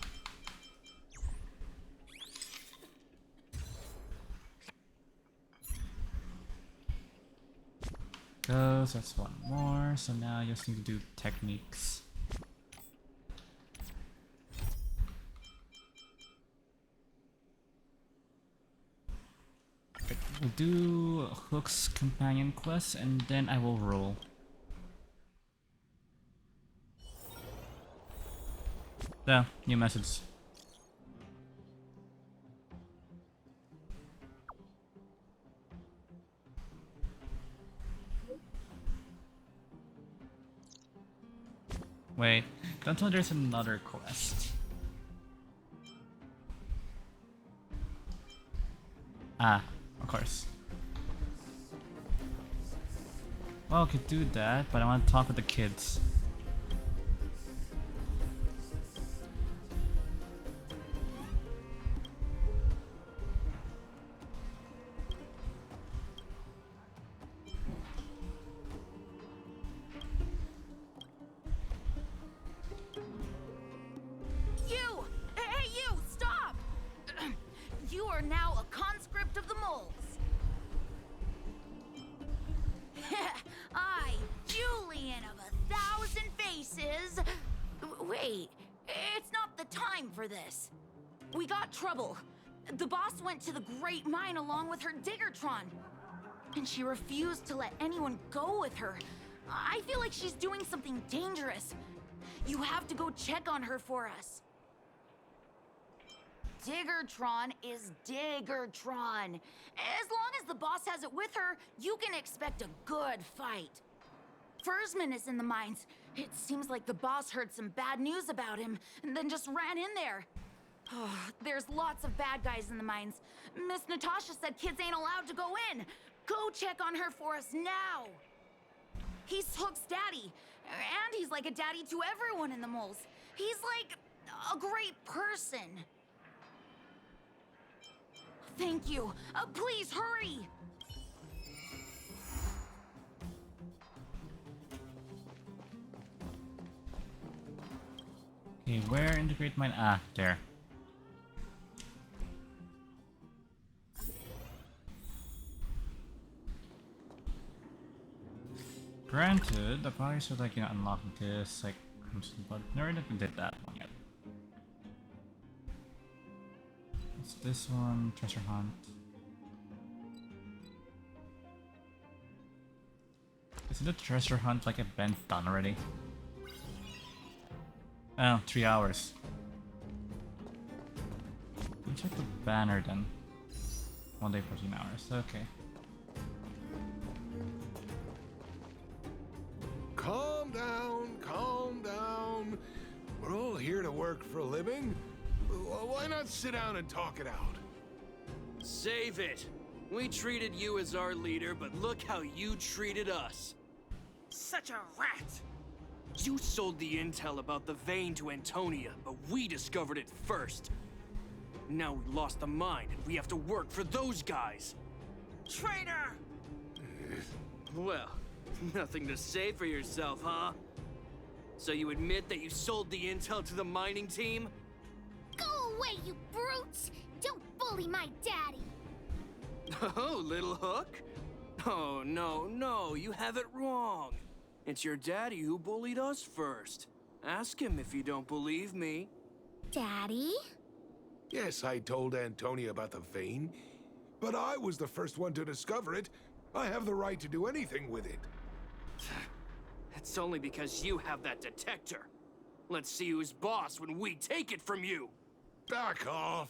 Speaker 1: Goes, that's one more. So now I just need to do techniques. Okay, we'll do Hook's companion quest and then I will roll. Yeah, new message. Wait, don't tell me there's another quest. Ah, of course. Well, I could do that, but I want to talk with the kids.
Speaker 2: You! Hey, you! Stop! You are now a conscript of the moles. I, Julian of 1,000 faces. Wait, it's not the time for this. We got trouble. The boss went to the Great Mine along with her Diggertron. And she refused to let anyone go with her. I feel like she's doing something dangerous. You have to go check on her for us. Diggertron is Diggertron. As long as the boss has it with her, you can expect a good fight. Fursman is in the mines. It seems like the boss heard some bad news about him and then just ran in there. Oh, there's lots of bad guys in the mines. Miss Natasha said kids ain't allowed to go in. Go check on her for us now. He's Hook's daddy, and he's like a daddy to everyone in the moles. He's like a great person. Thank you. Please hurry.
Speaker 1: Okay, where in the Great Mine? Ah, there. Granted, I probably should like unlock this like crimson, but never did that one yet. What's this one? Treasure hunt. Isn't the treasure hunt like event done already? Oh, 3 hours. Let me check the banner then. 1 day, 14 hours. Okay.
Speaker 13: work for a living? Why not sit down and talk it out?
Speaker 7: Save it. We treated you as our leader, but look how you treated us. Such a rat! You sold the intel about the vein to Antonia, but we discovered it first. Now we lost the mine, and we have to work for those guys. Traitor! Well, nothing to say for yourself, huh? So you admit that you sold the intel to the mining team?
Speaker 12: Go away, you brutes! Don't bully my daddy!
Speaker 7: Oh, little Hook? Oh, no, you have it wrong. It's your daddy who bullied us first. Ask him if you don't believe me.
Speaker 12: Daddy?
Speaker 13: Yes, I told Antonia about the vein, but I was the first one to discover it. I have the right to do anything with it.
Speaker 7: It's only because you have that detector. Let's see who's boss when we take it from you.
Speaker 13: Back off.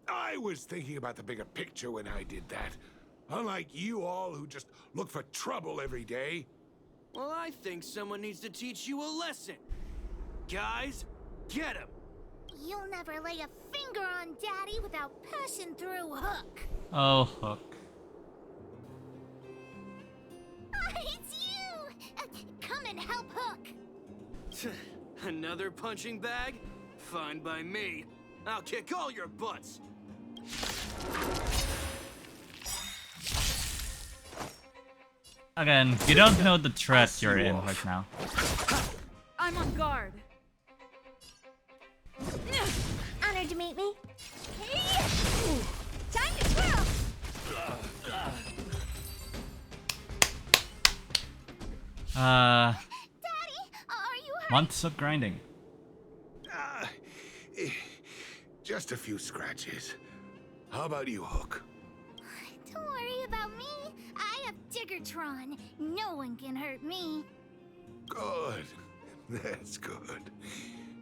Speaker 13: I was thinking about the bigger picture when I did that. Unlike you all who just look for trouble every day.
Speaker 7: Well, I think someone needs to teach you a lesson. Guys, get him!
Speaker 12: You'll never lay a finger on Daddy without passing through Hook.
Speaker 1: Oh, Hook.
Speaker 12: It's you! Come and help Hook!
Speaker 7: Another punching bag? Fine by me. I'll kick all your butts.
Speaker 1: Again, you don't know the threat you're in right now.
Speaker 4: I'm on guard.
Speaker 12: Honored to meet me. Time to twirl! Daddy, are you hurt?
Speaker 1: Months of grinding.
Speaker 13: Just a few scratches. How about you, Hook?
Speaker 12: Don't worry about me. I have Diggertron. No one can hurt me.
Speaker 13: Good. That's good.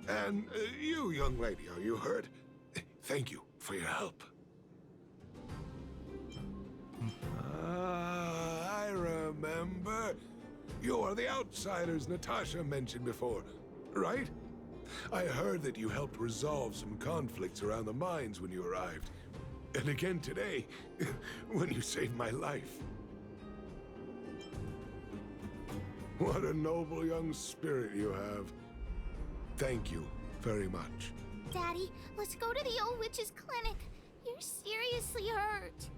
Speaker 13: And you, young lady, are you hurt? Thank you for your help. I remember. You are the outsiders Natasha mentioned before, right? I heard that you helped resolve some conflicts around the mines when you arrived. And again today, when you saved my life. What a noble young spirit you have. Thank you very much.
Speaker 12: Daddy, let's go to the old witch's clinic. You're seriously hurt.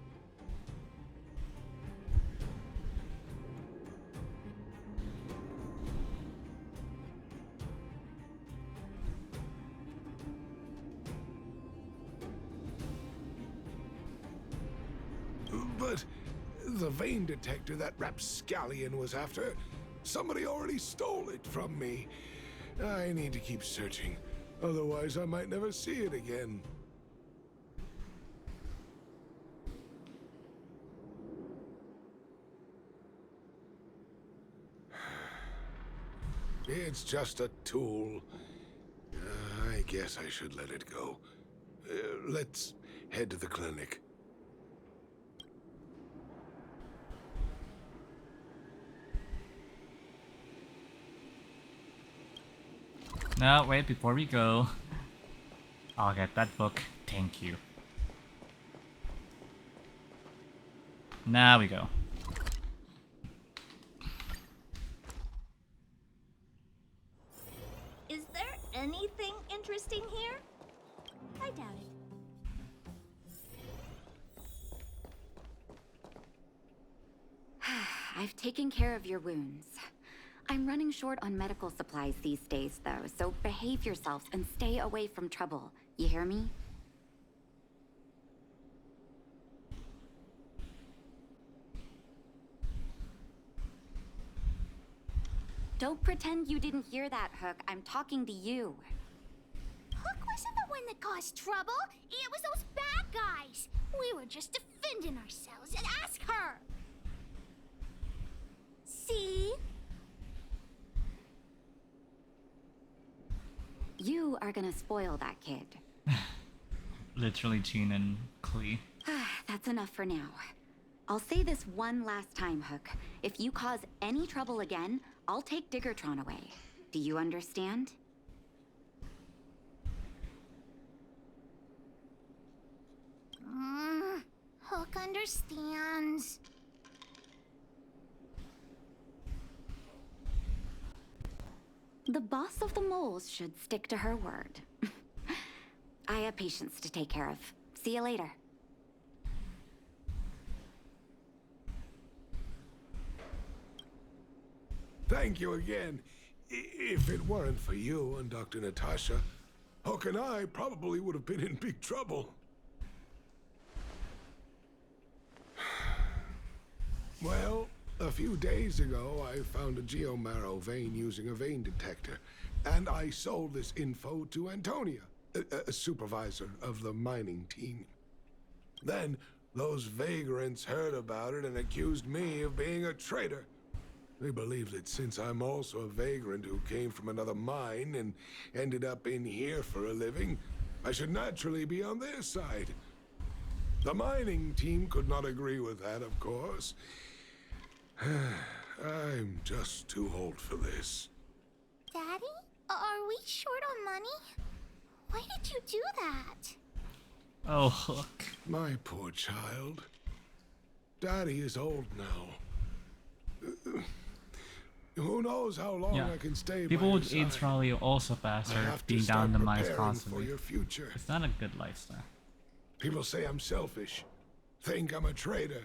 Speaker 13: But the vein detector that rapscallion was after, somebody already stole it from me. I need to keep searching, otherwise I might never see it again. It's just a tool. I guess I should let it go. Let's head to the clinic.
Speaker 1: No, wait, before we go, I'll get that book. Thank you. Now we go.
Speaker 12: Is there anything interesting here? I doubt it.
Speaker 8: I've taken care of your wounds. I'm running short on medical supplies these days, though, so behave yourselves and stay away from trouble. You hear me? Don't pretend you didn't hear that, Hook. I'm talking to you.
Speaker 12: Hook wasn't the one that caused trouble. It was those bad guys. We were just defending ourselves. And ask her. See?
Speaker 8: You are gonna spoil that kid.
Speaker 1: Literally Jean and Klee.
Speaker 8: That's enough for now. I'll say this one last time, Hook. If you cause any trouble again, I'll take Diggertron away. Do you understand?
Speaker 12: Hook understands.
Speaker 8: The boss of the moles should stick to her word. I have patients to take care of. See you later.
Speaker 13: Thank you again. If it weren't for you and Dr. Natasha, Hook and I probably would have been in big trouble. Well, a few days ago, I found a geomarrow vein using a vein detector, and I sold this info to Antonia, a supervisor of the mining team. Then, those vagrants heard about it and accused me of being a traitor. They believe that since I'm also a vagrant who came from another mine and ended up in here for a living, I should naturally be on their side. The mining team could not agree with that, of course. I'm just too old for this.
Speaker 12: Daddy? Are we short on money? Why did you do that?
Speaker 1: Oh, Hook.
Speaker 13: My poor child. Daddy is old now. Who knows how long
Speaker 1: Yeah.
Speaker 13: I can stay
Speaker 1: People
Speaker 13: by
Speaker 1: with
Speaker 13: your
Speaker 1: AIDS
Speaker 13: side.
Speaker 1: probably also faster
Speaker 13: I have to
Speaker 1: being down
Speaker 13: start
Speaker 1: in the mines
Speaker 13: preparing
Speaker 1: constantly.
Speaker 13: for your future.
Speaker 1: It's not a good lifestyle.
Speaker 13: People say I'm selfish, think I'm a traitor,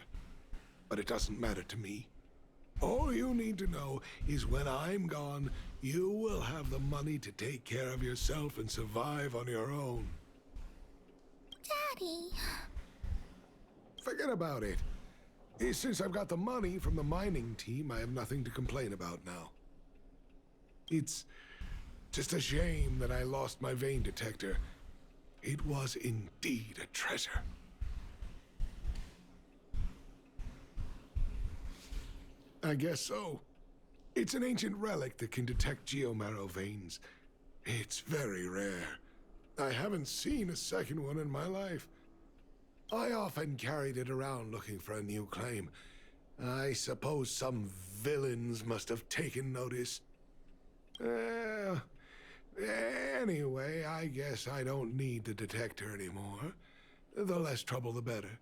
Speaker 13: but it doesn't matter to me. All you need to know is when I'm gone, you will have the money to take care of yourself and survive on your own.
Speaker 12: Daddy.
Speaker 13: Forget about it. Since I've got the money from the mining team, I have nothing to complain about now. It's just a shame that I lost my vein detector. It was indeed a treasure. I guess so. It's an ancient relic that can detect geomarrow veins. It's very rare. I haven't seen a second one in my life. I often carried it around looking for a new claim. I suppose some villains must have taken notice. Anyway, I guess I don't need the detector anymore. The less trouble, the better.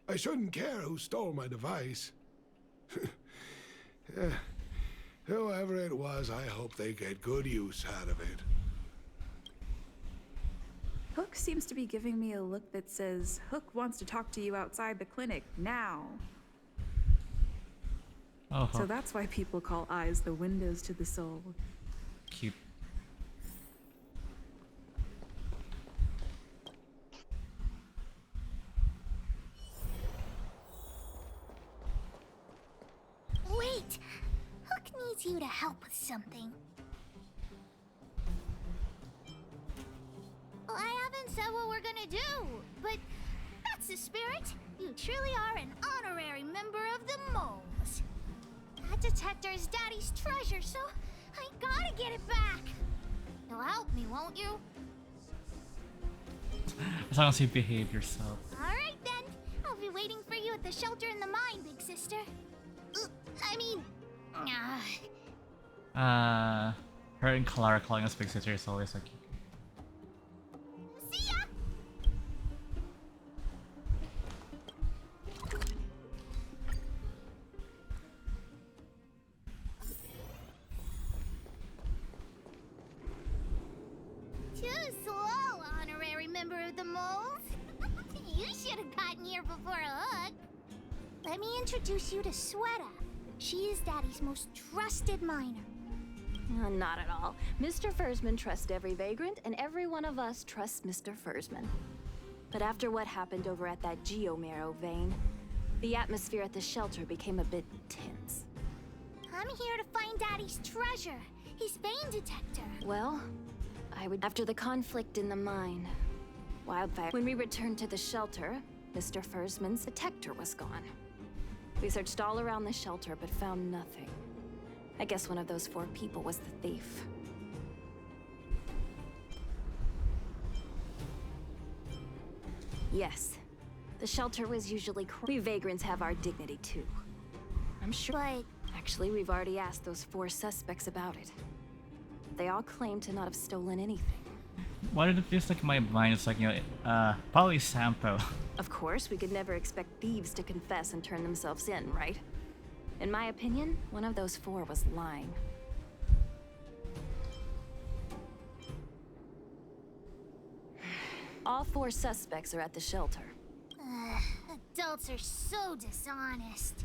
Speaker 13: I shouldn't care who stole my device. Whoever it was, I hope they get good use out of it.
Speaker 4: Hook seems to be giving me a look that says, Hook wants to talk to you outside the clinic, now.
Speaker 1: Oh,
Speaker 4: So
Speaker 1: Hook.
Speaker 4: that's why people call eyes the windows to the soul.
Speaker 1: Cute.
Speaker 12: Wait! Hook needs you to help with something. Well, I haven't said what we're gonna do, but that's the spirit. You truly are an honorary member of the moles. That detector is Daddy's treasure, so I gotta get it back. You'll help me, won't you?
Speaker 1: As long as you behave yourself.
Speaker 12: Alright then. I'll be waiting for you at the shelter in the mine, big sister. I mean...
Speaker 1: Her and Clara calling us big sister is always like.
Speaker 12: See ya! Too slow, honorary member of the moles. You should have gotten here before Hook. Let me introduce you to Sweta. She is Daddy's most trusted miner.
Speaker 2: Not at all. Mr. Fursman trusts every vagrant, and every one of us trusts Mr. Fursman. But after what happened over at that geomarrow vein, the atmosphere at the shelter became a bit tense.
Speaker 12: I'm here to find Daddy's treasure, his vein detector.
Speaker 2: Well, after the conflict in the mine, wildfire. When we returned to the shelter, Mr. Fursman's detector was gone. We searched all around the shelter, but found nothing. I guess one of those 4 people was the thief. Yes, the shelter was usually we vagrants have our dignity too. I'm sure.
Speaker 12: But
Speaker 2: actually, we've already asked those 4 suspects about it. They all claim to not have stolen anything.
Speaker 1: Why did it feel like my mind is like, Polly Sampo?
Speaker 2: Of course, we could never expect thieves to confess and turn themselves in, right? In my opinion, one of those four was lying. All four suspects are at the shelter.
Speaker 12: Adults are so dishonest.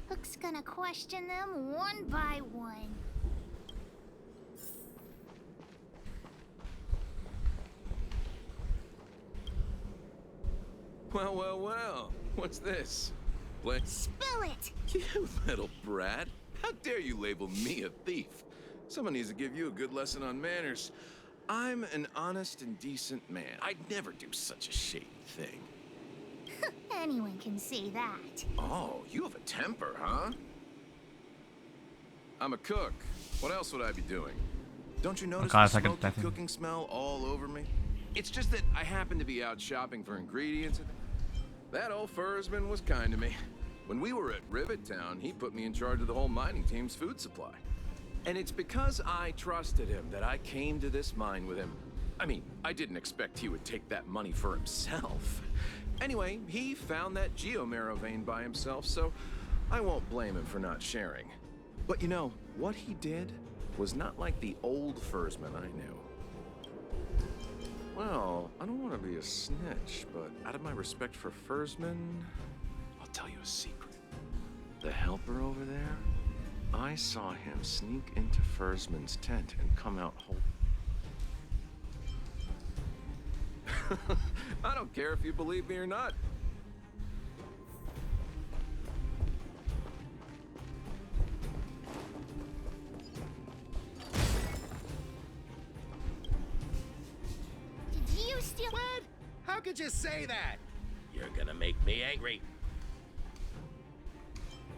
Speaker 12: Hook's gonna question them one by one.
Speaker 6: Well, well, well. What's this?
Speaker 12: Spill it!
Speaker 6: You little brat. How dare you label me a thief? Someone needs to give you a good lesson on manners. I'm an honest and decent man. I'd never do such a shady thing.
Speaker 12: Anyone can say that.
Speaker 6: Oh, you have a temper, huh? I'm a cook. What else would I be doing? Don't you notice the smoky cooking smell all over me? It's just that I happen to be out shopping for ingredients. That old Fursman was kind to me. When we were at Rivet Town, he put me in charge of the whole mining team's food supply. And it's because I trusted him that I came to this mine with him. I mean, I didn't expect he would take that money for himself. Anyway, he found that geomarrow vein by himself, so I won't blame him for not sharing. But you know, what he did was not like the old Fursman I knew. Well, I don't want to be a snitch, but out of my respect for Fursman, I'll tell you a secret. The helper over there, I saw him sneak into Fursman's tent and come out whole. I don't care if you believe me or not.
Speaker 12: Did you steal?
Speaker 11: What? How could you say that? You're gonna make me angry.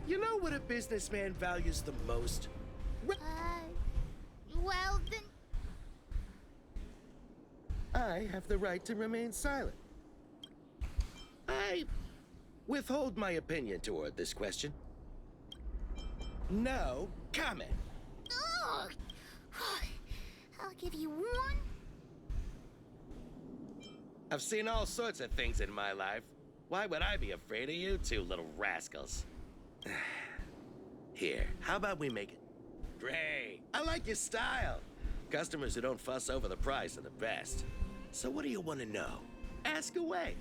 Speaker 11: You know what a businessman values the most?
Speaker 12: Well then...
Speaker 11: I have the right to remain silent. I withhold my opinion toward this question. No comment.
Speaker 12: Ugh. I'll give you one.
Speaker 11: I've seen all sorts of things in my life. Why would I be afraid of you two little rascals? Here, how about we make it? Great. I like your style. Customers who don't fuss over the price are the best. So what do you want to know? Ask away.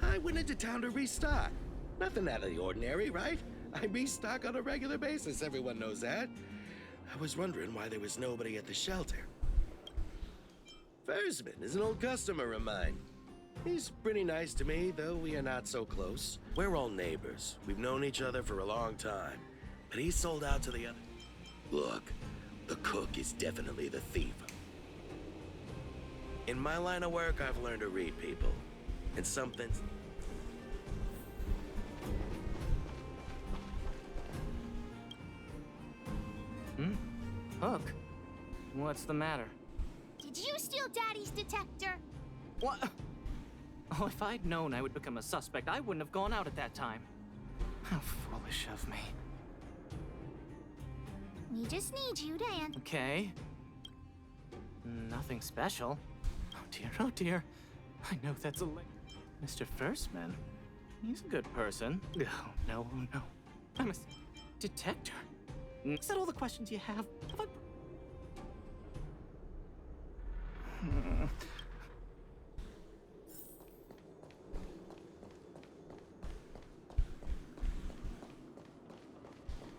Speaker 11: I went into town to restock. Nothing out of the ordinary, right? I restock on a regular basis, everyone knows that. I was wondering why there was nobody at the shelter. Fursman is an old customer of mine. He's pretty nice to me, though we are not so close. We're all neighbors. We've known each other for a long time. But he sold out to the other. Look, the cook is definitely the thief. In my line of work, I've learned to read people. And something...
Speaker 7: Hook? What's the matter?
Speaker 12: Did you steal Daddy's detector?
Speaker 7: What? Oh, if I'd known I would become a suspect, I wouldn't have gone out at that time. How foolish of me.
Speaker 12: We just need you to answer.
Speaker 7: Okay. Nothing special. Oh dear. I know that's a Mr. Firstman. He's a good person. Oh no. I'm a detector. Is that all the questions you have?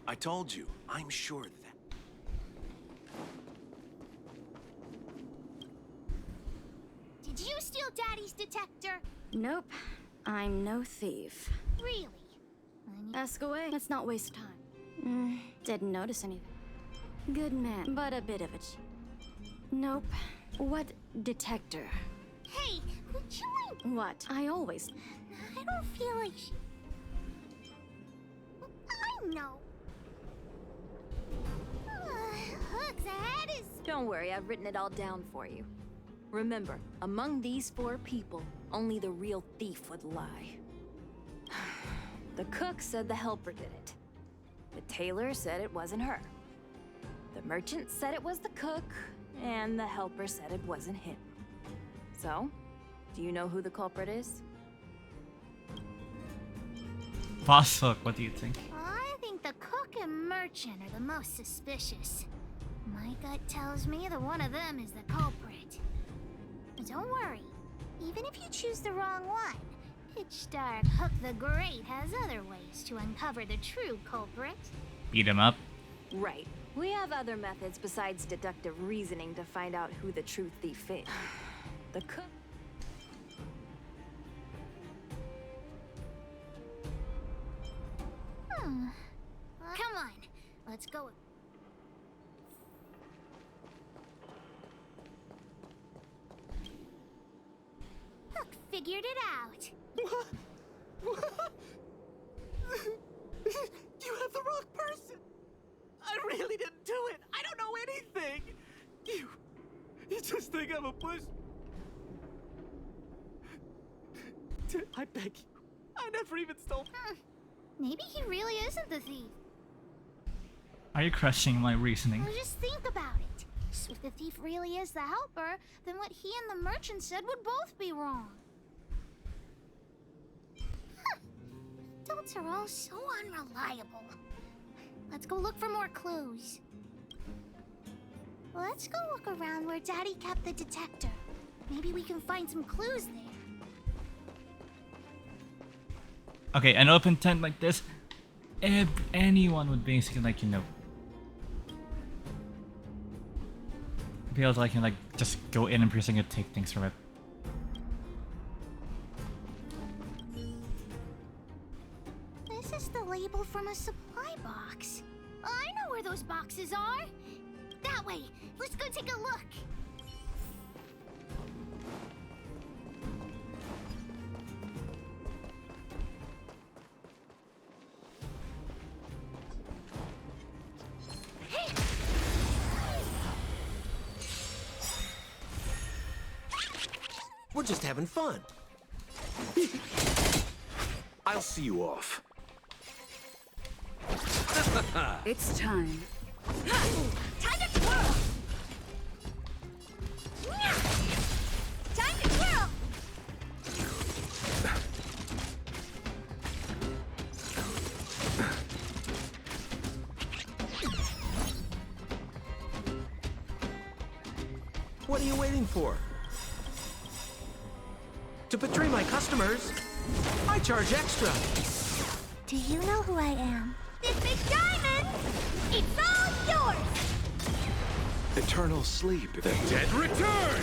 Speaker 6: I told you, I'm sure that.
Speaker 12: Did you steal Daddy's detector?
Speaker 8: Nope. I'm no thief.
Speaker 12: Really?
Speaker 8: Ask away. Let's not waste time. Didn't notice anything. Good man, but a bit of a cheat. Nope. What detector?
Speaker 12: Hey, would you mind?
Speaker 8: What? I always...
Speaker 12: I don't feel like I know. Hook's head is...
Speaker 2: Don't worry, I've written it all down for you. Remember, among these four people, only the real thief would lie. The cook said the helper did it. The tailor said it wasn't her. The merchant said it was the cook, and the helper said it wasn't him. So, do you know who the culprit is?
Speaker 1: Boss Hook, what do you think?
Speaker 12: I think the cook and merchant are the most suspicious. My gut tells me that one of them is the culprit. But don't worry, even if you choose the wrong one, Pitch Dark Hook the Great has other ways to uncover the true culprit.
Speaker 1: Beat him up.
Speaker 2: Right. We have other methods besides deductive reasoning to find out who the true thief is. The cook...
Speaker 12: Come on, let's go. Hook figured it out.
Speaker 7: What? You have the wrong person. I really didn't do it. I don't know anything. You just think I'm a push. I beg you. I never even stole.
Speaker 12: Maybe he really isn't the thief.
Speaker 1: Are you crushing my reasoning?
Speaker 12: Well, just think about it. So if the thief really is the helper, then what he and the merchant said would both be wrong. Adults are all so unreliable. Let's go look for more clues. Let's go look around where Daddy kept the detector. Maybe we can find some clues there.
Speaker 1: Okay, an open tent like this, anyone would basically like, you know, be able to like just go in and precinct and take things from it.
Speaker 12: This is the label from a supply box. I know where those boxes are. That way. Let's go take a look.
Speaker 10: We're just having fun. I'll see you off.
Speaker 4: It's time.
Speaker 12: Time to twirl! Time to twirl!
Speaker 10: What are you waiting for? To betray my customers, I charge extra.
Speaker 12: Do you know who I am? This big diamond! It's all yours!
Speaker 13: Eternal sleep. The dead return!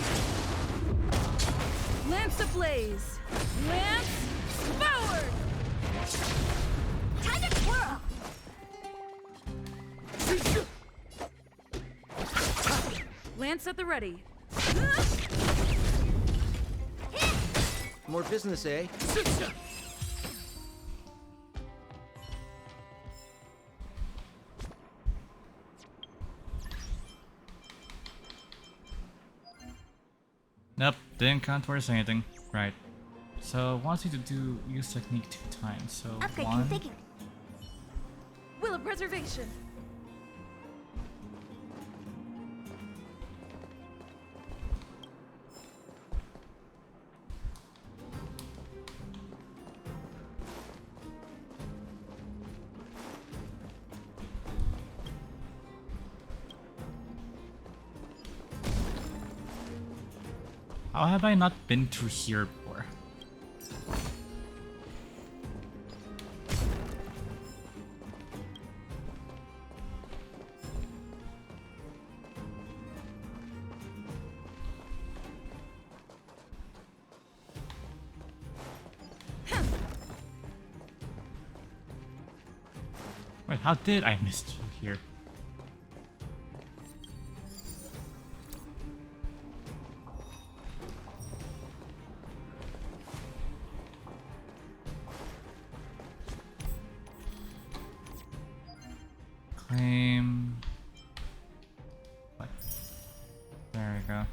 Speaker 4: Lamps ablaze! Lamps forward!
Speaker 12: Time to twirl!
Speaker 4: Lance at the ready.
Speaker 10: More business, eh?
Speaker 1: Nope, didn't count towards anything. Right. So wants you to use technique 2 times. So
Speaker 12: Upgrade
Speaker 1: 1.
Speaker 12: configured.
Speaker 4: Will of preservation.
Speaker 1: How have I not been through here before? Wait, how did I miss you here? Claim. What? There we go.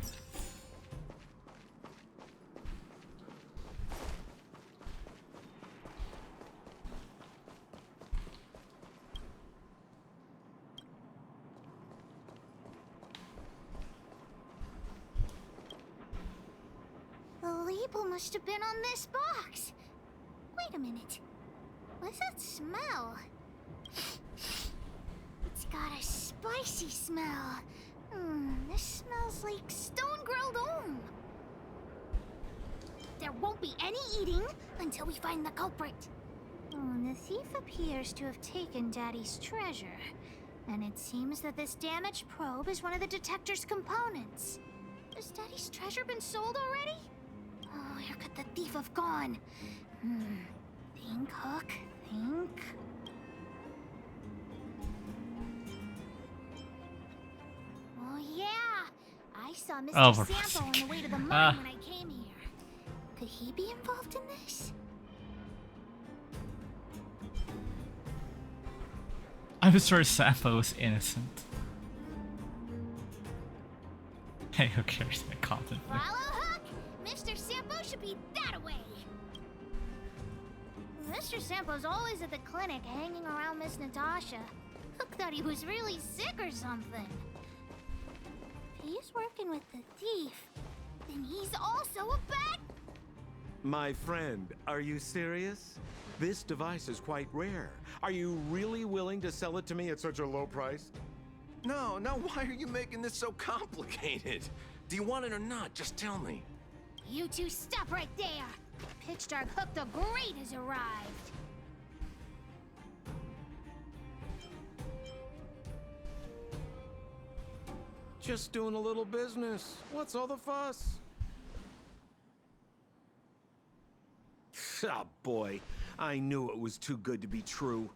Speaker 12: sample must have been on this box. Wait a minute. What's that smell? It's got a spicy smell. This smells like stone-grilled Om. There won't be any eating until we find the culprit. The thief appears to have taken Daddy's treasure. And it seems that this damaged probe is one of the detector's components. Has Daddy's treasure been sold already? Oh, where could the thief have gone? Think, Hook, think. Oh, yeah. I saw Mr. Sampo on the way to the mine when I came here. Could he be involved in this?
Speaker 1: I'm sure Sampo is innocent. Hey, who cares? I commented.
Speaker 12: Follow Hook! Mr. Sampo should be that way! Mr. Sampo's always at the clinic hanging around Miss Natasha. Hook thought he was really sick or something. If he's working with the thief, then he's also a bad...
Speaker 10: My friend, are you serious? This device is quite rare. Are you really willing to sell it to me at such a low price?
Speaker 6: No, why are you making this so complicated? Do you want it or not? Just tell me.
Speaker 12: You two stop right there! Pitch Dark Hook the Great has arrived!
Speaker 10: Just doing a little business. What's all the fuss? Oh boy, I knew it was too good to be true.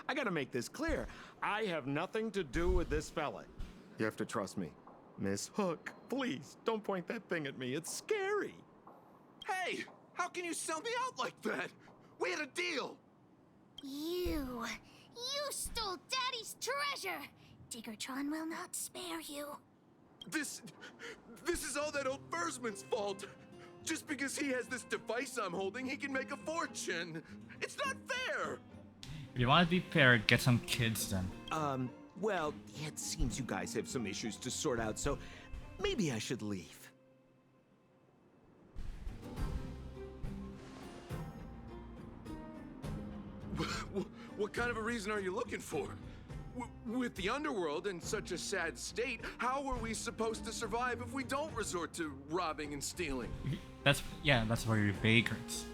Speaker 10: I gotta make this clear. I have nothing to do with this fella. You have to trust me. Miss Hook, please, don't point that thing at me. It's scary.
Speaker 6: Hey, how can you sell me out like that? We had a deal.
Speaker 12: You stole Daddy's treasure! Diggertron will not spare you.
Speaker 6: This is all that old Bursman's fault. Just because he has this device I'm holding, he can make a fortune. It's not fair.
Speaker 1: If you want to be fair, get some kids then.
Speaker 10: Well, it seems you guys have some issues to sort out, so maybe I should leave.
Speaker 6: What kind of a reason are you looking for? With the underworld in such a sad state, how are we supposed to survive if we don't resort to robbing and stealing?
Speaker 1: That's where you're vagrants.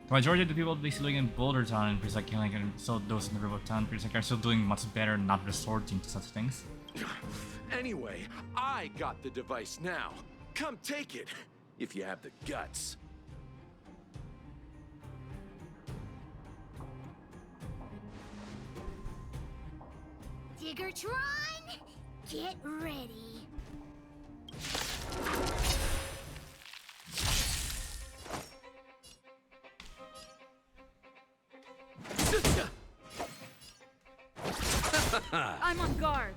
Speaker 1: The majority of the people basically living in Boulder Town and Prisaki, like, and so those in the River Town, Prisaki are still doing much better not resorting to such things.
Speaker 6: Anyway, I got the device now. Come take it, if you have the guts.
Speaker 12: Diggertron, get ready.
Speaker 4: I'm on guard.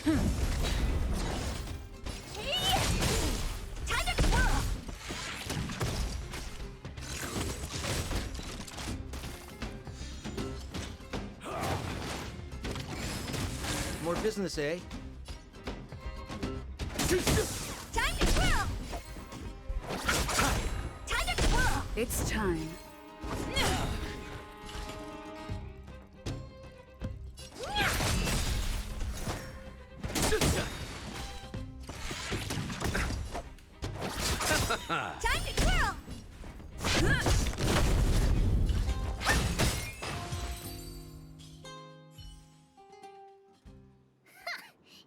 Speaker 12: Time to twirl!
Speaker 10: More business, eh?
Speaker 12: Time to twirl! Time to twirl!
Speaker 4: It's time.
Speaker 12: Time to twirl!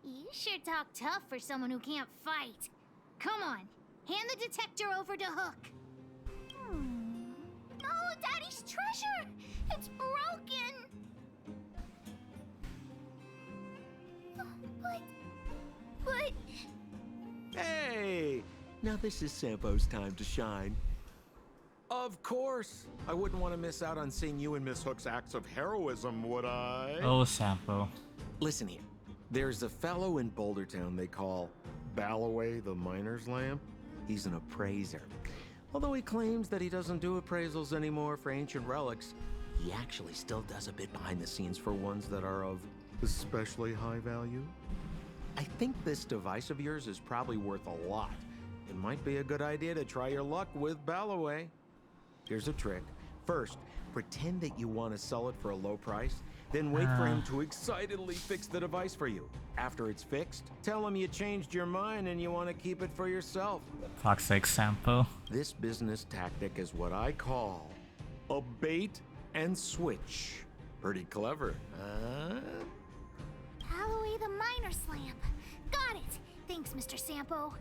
Speaker 12: You sure talk tough for someone who can't fight. Come on, hand the detector over to Hook. No, Daddy's treasure! It's broken! But...
Speaker 10: Hey! Now this is Sampo's time to shine. Of course! I wouldn't want to miss out on seeing you and Miss Hook's acts of heroism, would I?
Speaker 1: Oh, Sampo.
Speaker 10: Listen here. There's a fellow in Boulder Town they call Balloway the Miner's Lamp. He's an appraiser. Although he claims that he doesn't do appraisals anymore for ancient relics, he actually still does a bit behind the scenes for ones that are of especially high value. I think this device of yours is probably worth a lot. it might be a good idea to try your luck with Balloway. Here's a trick. First, pretend that you want to sell it for a low price, then wait for him to excitedly fix the device for you. After it's fixed, tell him you changed your mind and you want to keep it for yourself.
Speaker 1: Fuck's sake, Sampo.
Speaker 10: This business tactic is what I call a bait and switch. Pretty clever, huh?
Speaker 12: Balloway the Miner's Lamp. Got it. Thanks, Mr. Sampo.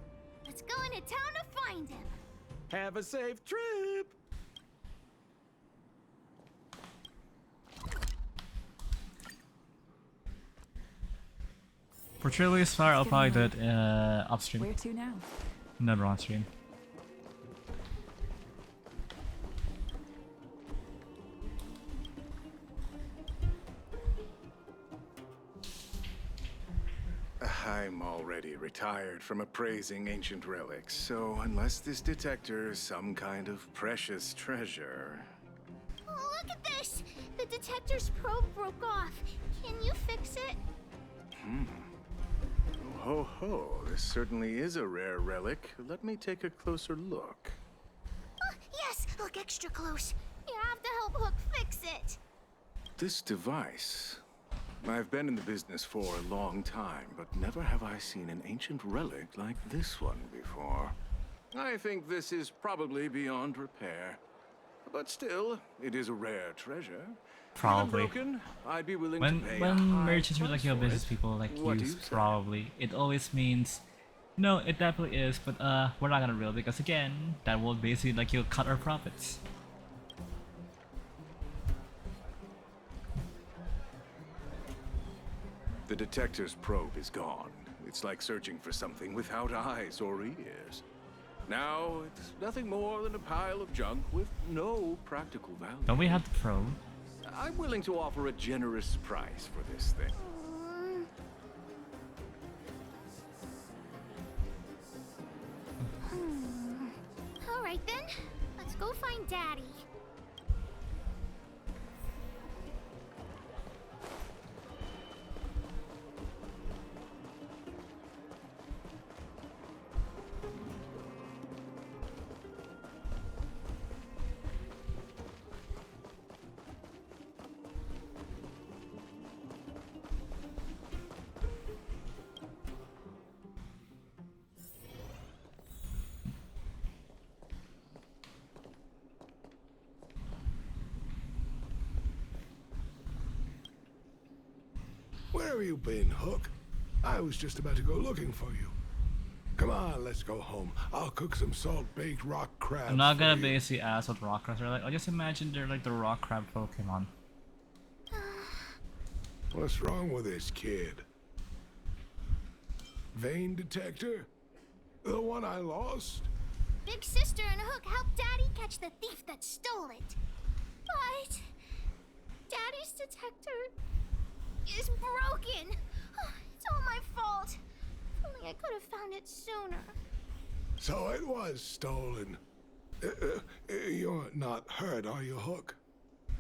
Speaker 12: Let's go into town to find him.
Speaker 10: Have a safe trip!
Speaker 1: For Trillius Fire, I'll probably do it upstream.
Speaker 4: Where to now?
Speaker 1: Never on stream.
Speaker 6: I'm already retired from appraising ancient relics, so unless this detector is some kind of precious treasure...
Speaker 12: Oh, look at this! The detector's probe broke off. Can you fix it?
Speaker 6: Ho ho, this certainly is a rare relic. Let me take a closer look.
Speaker 12: Yes, look extra close. You have to help Hook fix it.
Speaker 6: This device... I've been in the business for a long time, but never have I seen an ancient relic like this one before. I think this is probably beyond repair. But still, it is a rare treasure.
Speaker 1: Probably.
Speaker 6: Even broken, I'd be willing
Speaker 1: When
Speaker 6: to pay
Speaker 1: when
Speaker 6: a high
Speaker 1: merchants or
Speaker 6: price
Speaker 1: like your
Speaker 6: for
Speaker 1: business
Speaker 6: it.
Speaker 1: people like
Speaker 6: What do
Speaker 1: use
Speaker 6: you say?
Speaker 1: probably, it always means no, it definitely is, but we're not gonna reel because again, that will basically like you'll cut our profits.
Speaker 6: The detector's probe is gone. It's like searching for something without eyes or ears. Now, it's nothing more than a pile of junk with no practical value.
Speaker 1: Don't we have the probe?
Speaker 6: I'm willing to offer a generous price for this thing.
Speaker 12: All right then, let's go find Daddy.
Speaker 13: Where have you been, Hook? I was just about to go looking for you. Come on, let's go home. I'll cook some salt-baked rock crabs.
Speaker 1: I'm not gonna
Speaker 13: for you.
Speaker 1: basically ask what rock crabs are like. I just imagine they're like the rock crab Pokemon.
Speaker 13: What's wrong with this kid? Vein detector? The one I lost?
Speaker 12: Big Sister and Hook helped Daddy catch the thief that stole it. But Daddy's detector is broken. It's all my fault. If only I could have found it sooner.
Speaker 13: So it was stolen. You're not hurt, are you, Hook?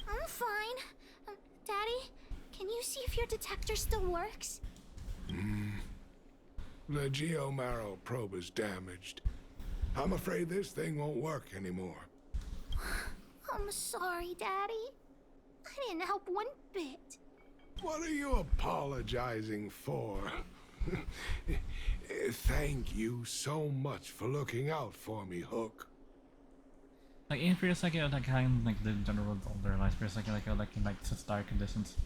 Speaker 12: I'm fine. Daddy, can you see if your detector still works?
Speaker 13: The geomarrow probe is damaged. I'm afraid this thing won't work anymore.
Speaker 12: I'm sorry, Daddy. I didn't help one bit.
Speaker 13: What are you apologizing for? Thank you so much for looking out for me, Hook.
Speaker 1: Like in previous like kind of like the general of their lives, previous like in like such dire conditions.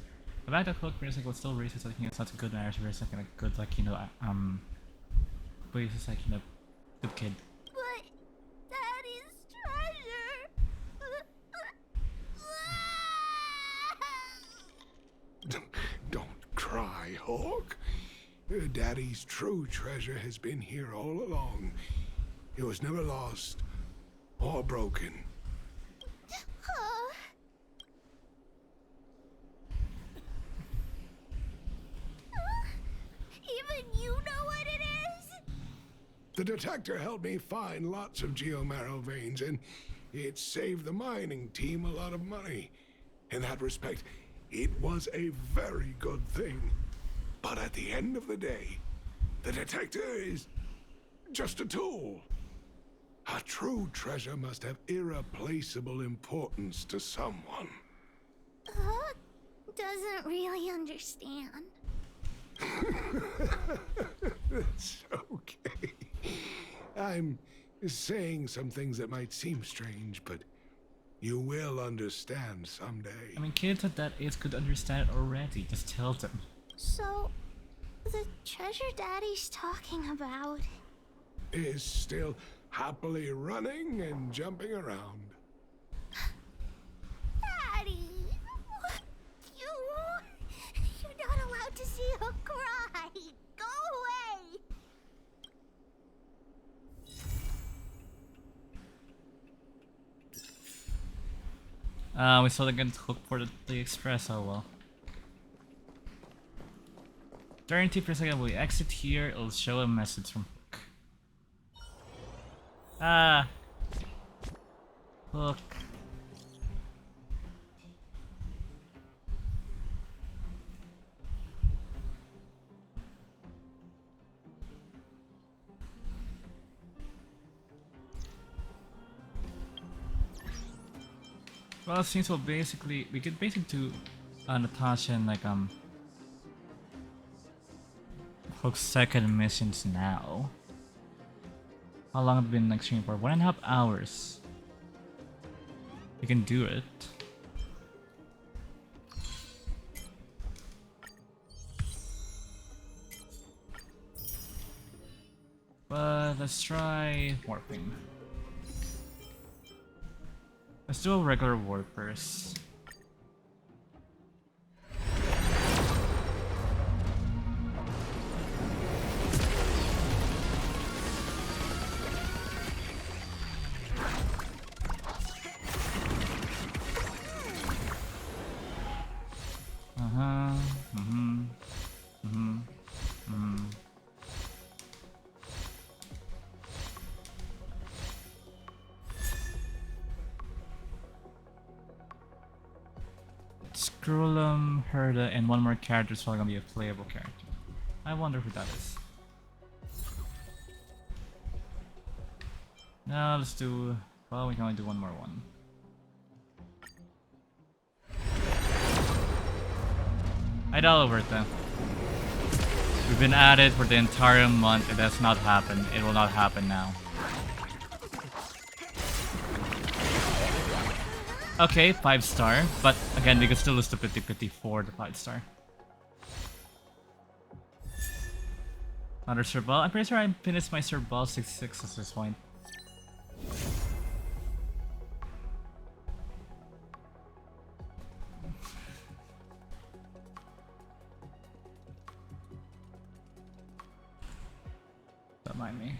Speaker 1: The fact that Hook previous was still racist, like such a good marriage, previous like a good like but he's just like good kid.
Speaker 12: But Daddy's treasure.
Speaker 13: Don't cry, Hawk. Daddy's true treasure has been here all along. It was never lost or broken.
Speaker 12: Even you know what it is?
Speaker 13: The detector helped me find lots of geomarrow veins, and it saved the mining team a lot of money. In that respect, it was a very good thing. But at the end of the day, the detector is just a tool. A true treasure must have irreplaceable importance to someone.
Speaker 12: Hook doesn't really understand.
Speaker 13: It's okay. I'm saying some things that might seem strange, but you will understand someday.
Speaker 1: I mean, kids at that age could understand it already. Just tell them.
Speaker 12: So, the treasure Daddy's talking about...
Speaker 13: Is still happily running and jumping around.
Speaker 12: Daddy! You're not allowed to see Hook cry! Go away!
Speaker 1: We still didn't hook for the express, oh well. 30 per second, we exit here, it'll show a message from Hook. Ah! Hook. Well, it seems we could basically do Natasha and like Hook's second missions now. How long have we been like streaming for? 1.5 hours. We can do it. But let's try warping. Let's do a regular warp first. Scrollum, Herda, and one more character is probably gonna be a playable character. I wonder who that is. Now let's do... well, we can only do one more one. Idoloverta. We've been at it for the entire month. It has not happened. It will not happen now. Okay, 5-star, but again, we could still lose the pity for the 5-star. Another Serbal. I'm pretty sure I finished my Serbal 66 at this point. Don't mind me.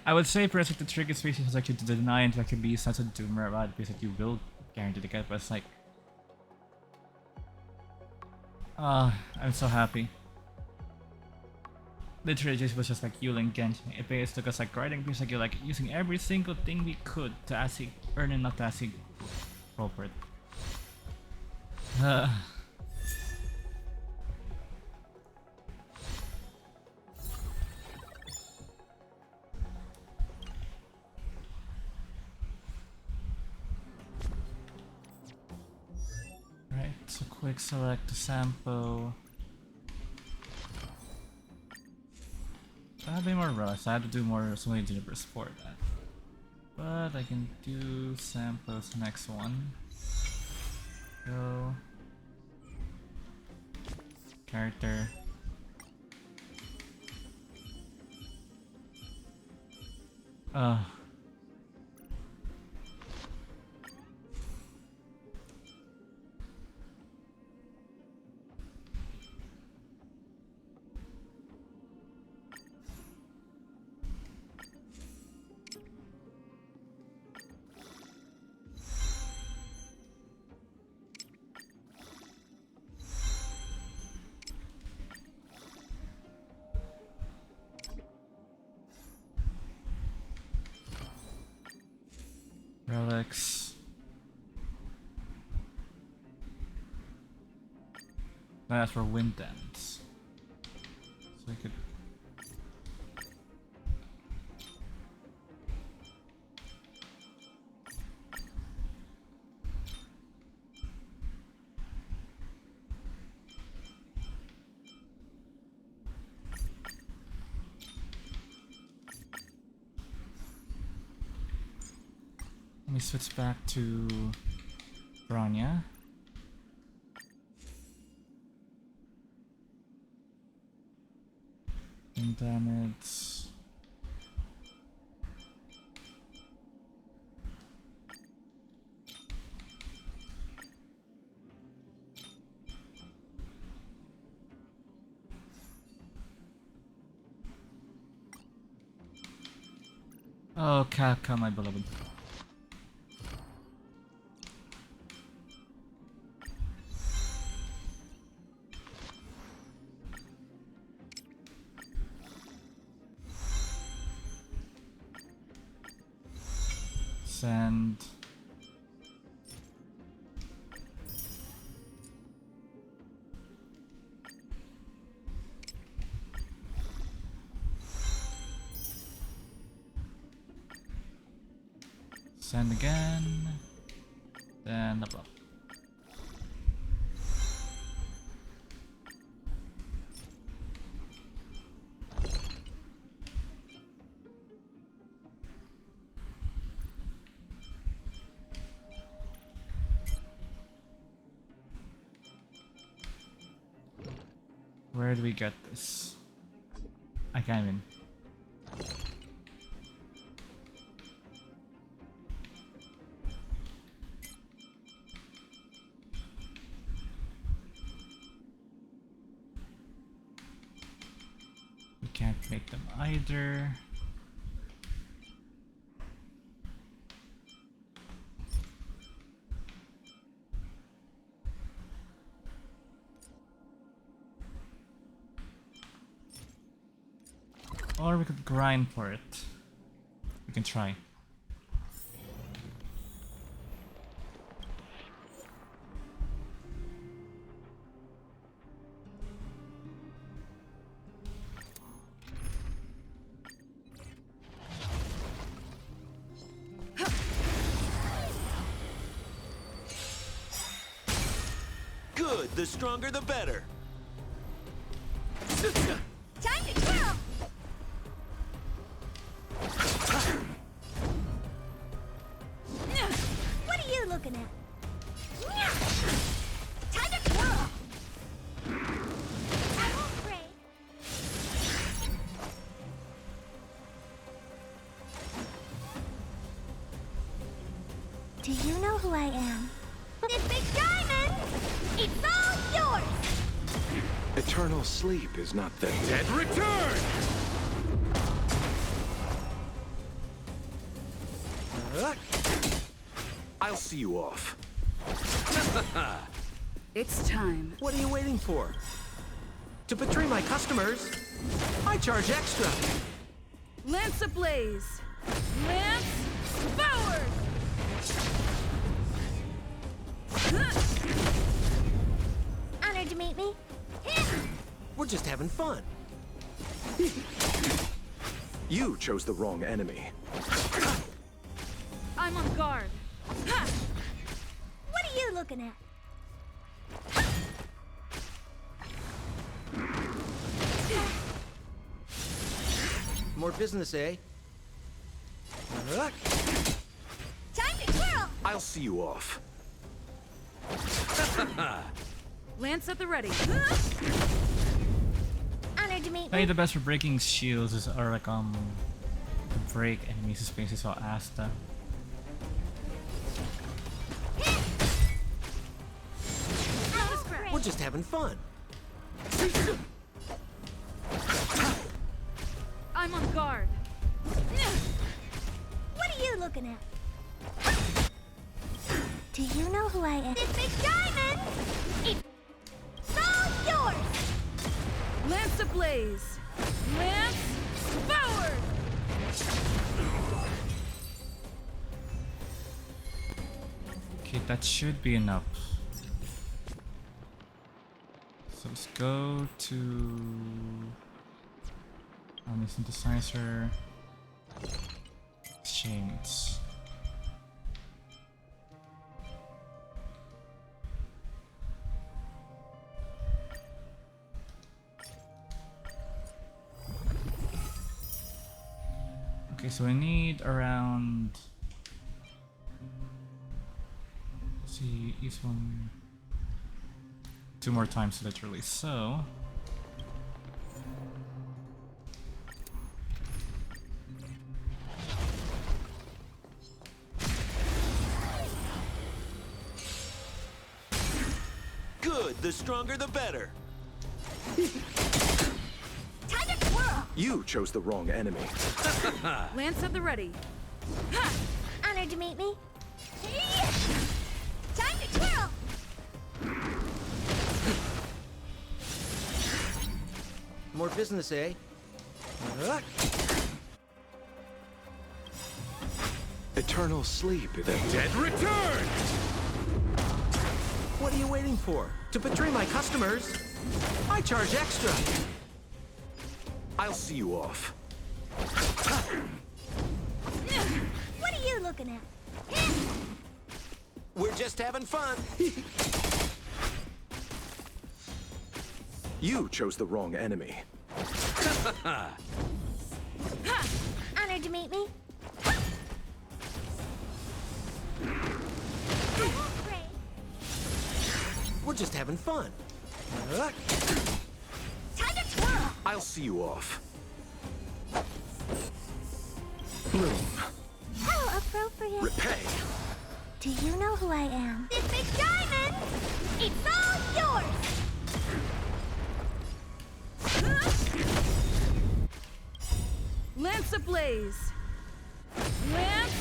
Speaker 1: I would say pressing the trigger space is actually to deny and like be such a doomer about it because like, you will guarantee to get, but it's like... I'm so happy. Literally just was just like Yule and Genshin. It basically took us like grinding because like you're like using every single thing we could to actually earn enough to actually roll for it. Right, so quick select the sample. I have any more rush. I have to do more so many universe for that. But I can do samples next one. Go. Character. Relics. That's for wind dance. So I could. Let me switch back to Bronya. And then it's oh, Kafka, my beloved. Send. Send again. Then level up. Where do we get this? I can't even. We can't make them either. Or we could grind for it. We can try.
Speaker 14: Good, the stronger the better.
Speaker 12: Time to twirl! What are you looking at? Time to twirl! I won't break. Do you know who I am? This big diamond! It's all yours!
Speaker 13: Eternal sleep is not the
Speaker 11: Dead return!
Speaker 10: I'll see you off.
Speaker 4: It's time.
Speaker 10: What are you waiting for? To betray my customers, I charge extra.
Speaker 4: Lance ablaze! Lance forward!
Speaker 12: Honored to meet me.
Speaker 10: We're just having fun.
Speaker 13: You chose the wrong enemy.
Speaker 4: I'm on guard. Ha!
Speaker 12: What are you looking at?
Speaker 10: More business, eh?
Speaker 12: Time to twirl!
Speaker 10: I'll see you off.
Speaker 4: Lance at the ready.
Speaker 12: Honored to meet
Speaker 1: Hey,
Speaker 12: me.
Speaker 1: the best for breaking shields is or like to break enemies' spaces. So Asta.
Speaker 10: We're just having fun.
Speaker 4: I'm on guard.
Speaker 12: What are you looking at? Do you know who I am? This big diamond! It's all yours!
Speaker 4: Lance ablaze! Lance forward!
Speaker 1: Okay, that should be enough. So let's go to the synthesizer. Chains. Okay, so we need around. Let's see, each one. 2 more times literally, so.
Speaker 14: Good, the stronger the better.
Speaker 12: Time to twirl!
Speaker 15: You chose the wrong enemy.
Speaker 4: Lance at the ready.
Speaker 12: Honored to meet me. Time to twirl!
Speaker 10: More business, eh?
Speaker 15: Eternal sleep.
Speaker 13: The dead return!
Speaker 10: What are you waiting for? To betray my customers? I charge extra.
Speaker 15: I'll see you off.
Speaker 12: What are you looking at?
Speaker 14: We're just having fun.
Speaker 15: You chose the wrong enemy.
Speaker 12: Honored to meet me.
Speaker 10: We're just having fun.
Speaker 12: Time to twirl!
Speaker 15: I'll see you off. Bloom.
Speaker 12: How appropriate.
Speaker 15: Repay.
Speaker 12: Do you know who I am? This big diamond! It's all yours!
Speaker 4: Lance ablaze. Lance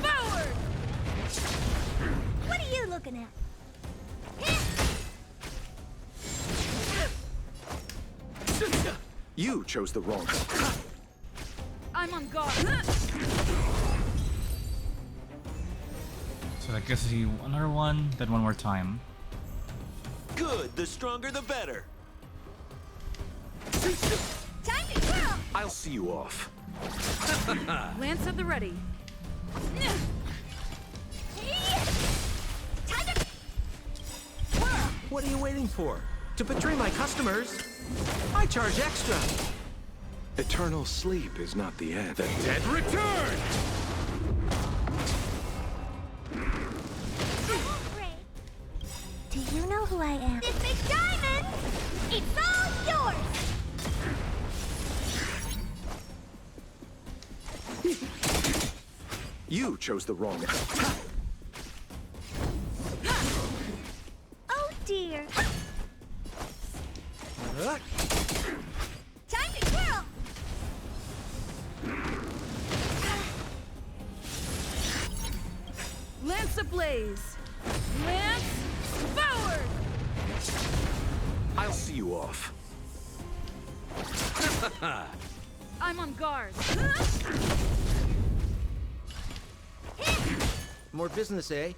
Speaker 4: forward.
Speaker 12: What are you looking at?
Speaker 15: You chose the wrong.
Speaker 4: I'm on guard.
Speaker 1: So I guess another one, then one more time.
Speaker 14: Good, the stronger the better.
Speaker 12: Time to twirl!
Speaker 15: I'll see you off.
Speaker 4: Lance at the ready.
Speaker 12: Time to
Speaker 10: What are you waiting for? To betray my customers? I charge extra.
Speaker 15: Eternal sleep is not the end.
Speaker 13: The dead return!
Speaker 12: Do you know who I am? This big diamond! It's all yours!
Speaker 15: You chose the wrong.
Speaker 12: Oh dear. Time to twirl!
Speaker 4: Lance ablaze. Lance forward.
Speaker 15: I'll see you off.
Speaker 4: I'm on guard.
Speaker 10: More business, eh?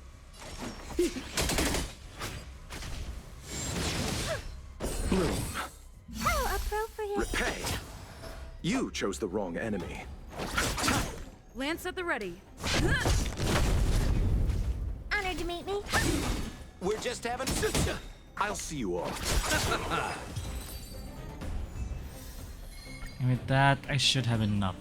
Speaker 15: Bloom.
Speaker 12: How appropriate.
Speaker 15: Repay. You chose the wrong enemy.
Speaker 4: Lance at the ready.
Speaker 12: Honored to meet me.
Speaker 14: We're just having
Speaker 15: I'll see you off.
Speaker 1: And with that, I should have enough.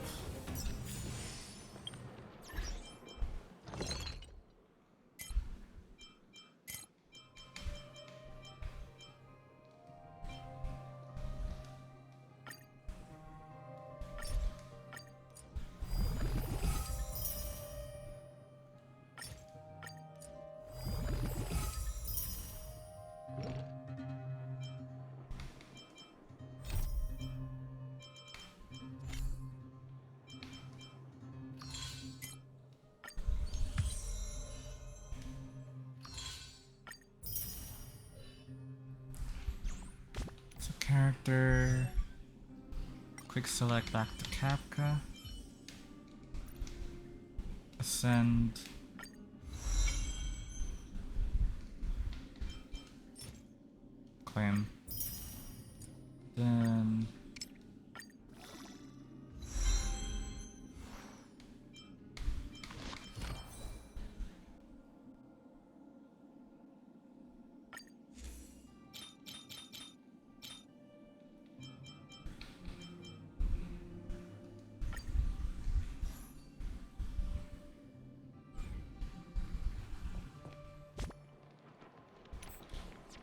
Speaker 1: Character, quick select back to Kafka, ascend, claim. Then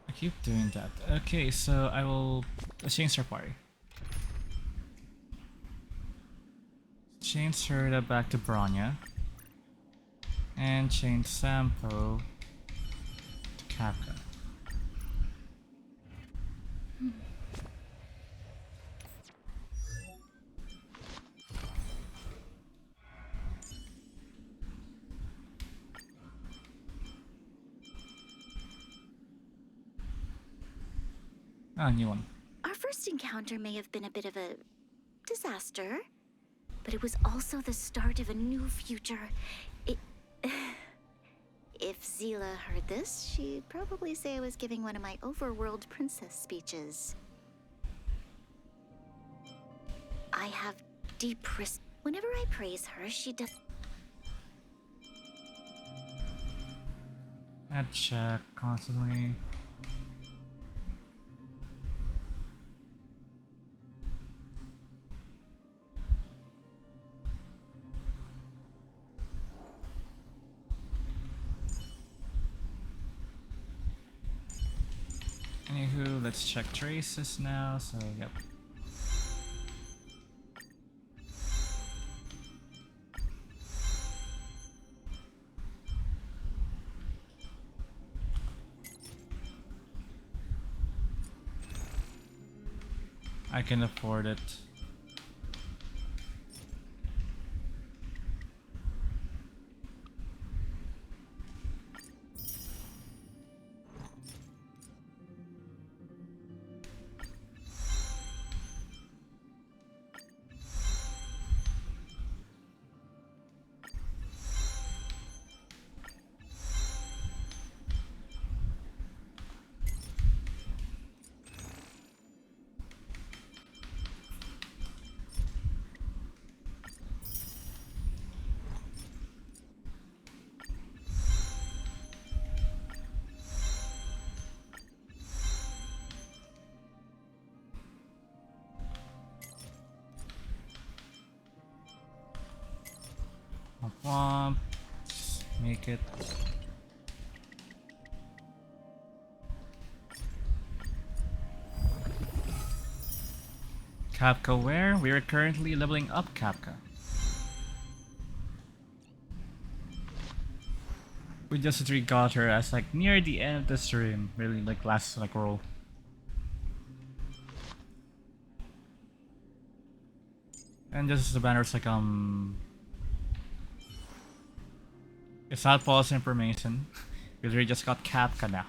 Speaker 1: I keep doing that. Okay, so I will change her party. Change Serta back to Bronya. And change Sampo to Kafka. Ah, new one.
Speaker 16: Our first encounter may have been a bit of a disaster, but it was also the start of a new future. If Zila heard this, she'd probably say I was giving one of my overworld princess speeches. I have deep respect. Whenever I praise her, she does.
Speaker 1: Add check constantly. Anywho, let's check traces now, so yep. I can afford it. Womp. Just make it. Kafka where? We are currently leveling up Kafka. We just got her as like near the end of the stream, really like last like roll. And just the banner's like it's not false information. Because we just got Kafka now.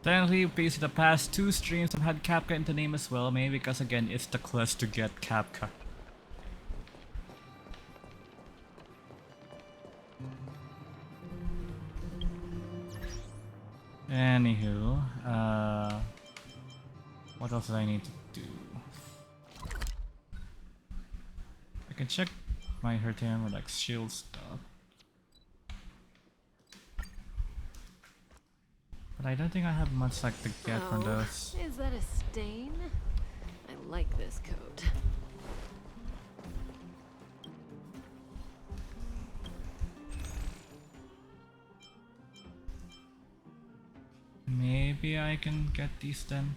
Speaker 1: Technically, basically the past 2 streams have had Kafka in the name as well, maybe because again it's the quest to get Kafka. Anywho, what else do I need to do? I can check my Hertium or like shield stuff. But I don't think I have much like to get from those.
Speaker 17: Is that a stain? I like this coat.
Speaker 1: Maybe I can get these then.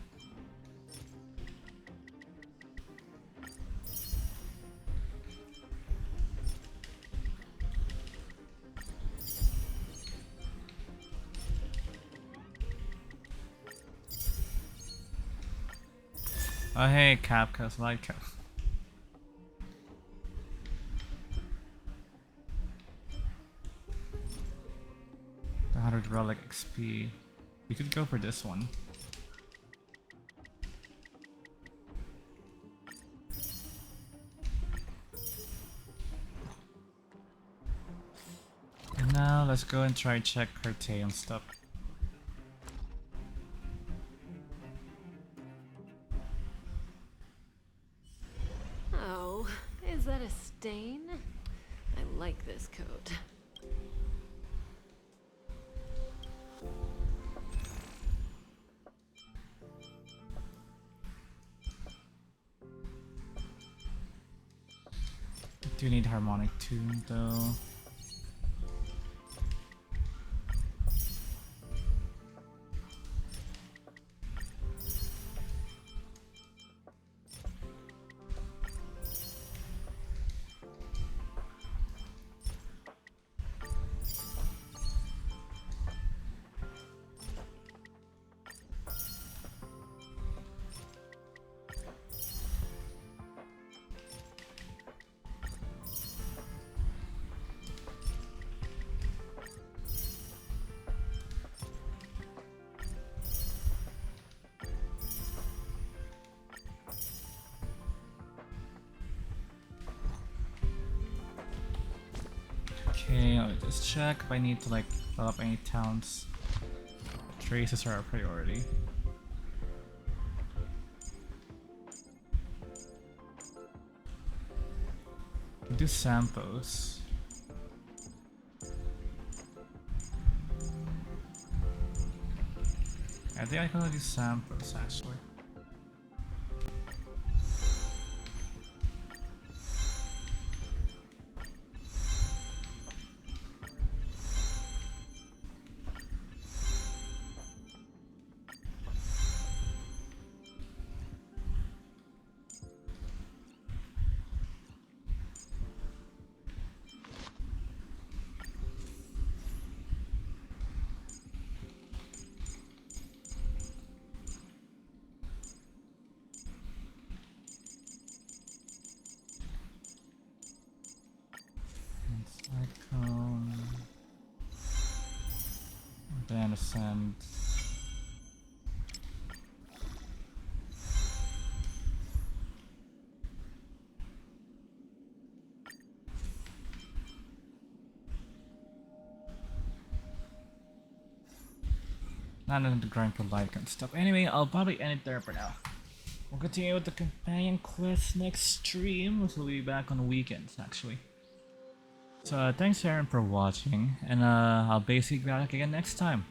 Speaker 1: Oh hey, Kafka's like 100 relic XP. We could go for this one. Now let's go and try check her tail and stuff.
Speaker 17: Oh, is that a stain? I like this coat.
Speaker 1: Do need harmonic tune though. Okay, I'll just check if I need to like fill up any towns. Traces are a priority. Can do Sampos. I think I can do Sampos actually. Cyclone. Then ascend. Not into the grind for life and stuff. Anyway, I'll probably end it there for now. We'll continue with the companion quest next stream, which will be back on the weekends actually. So thanks Aaron for watching, and I'll basically be back again next time.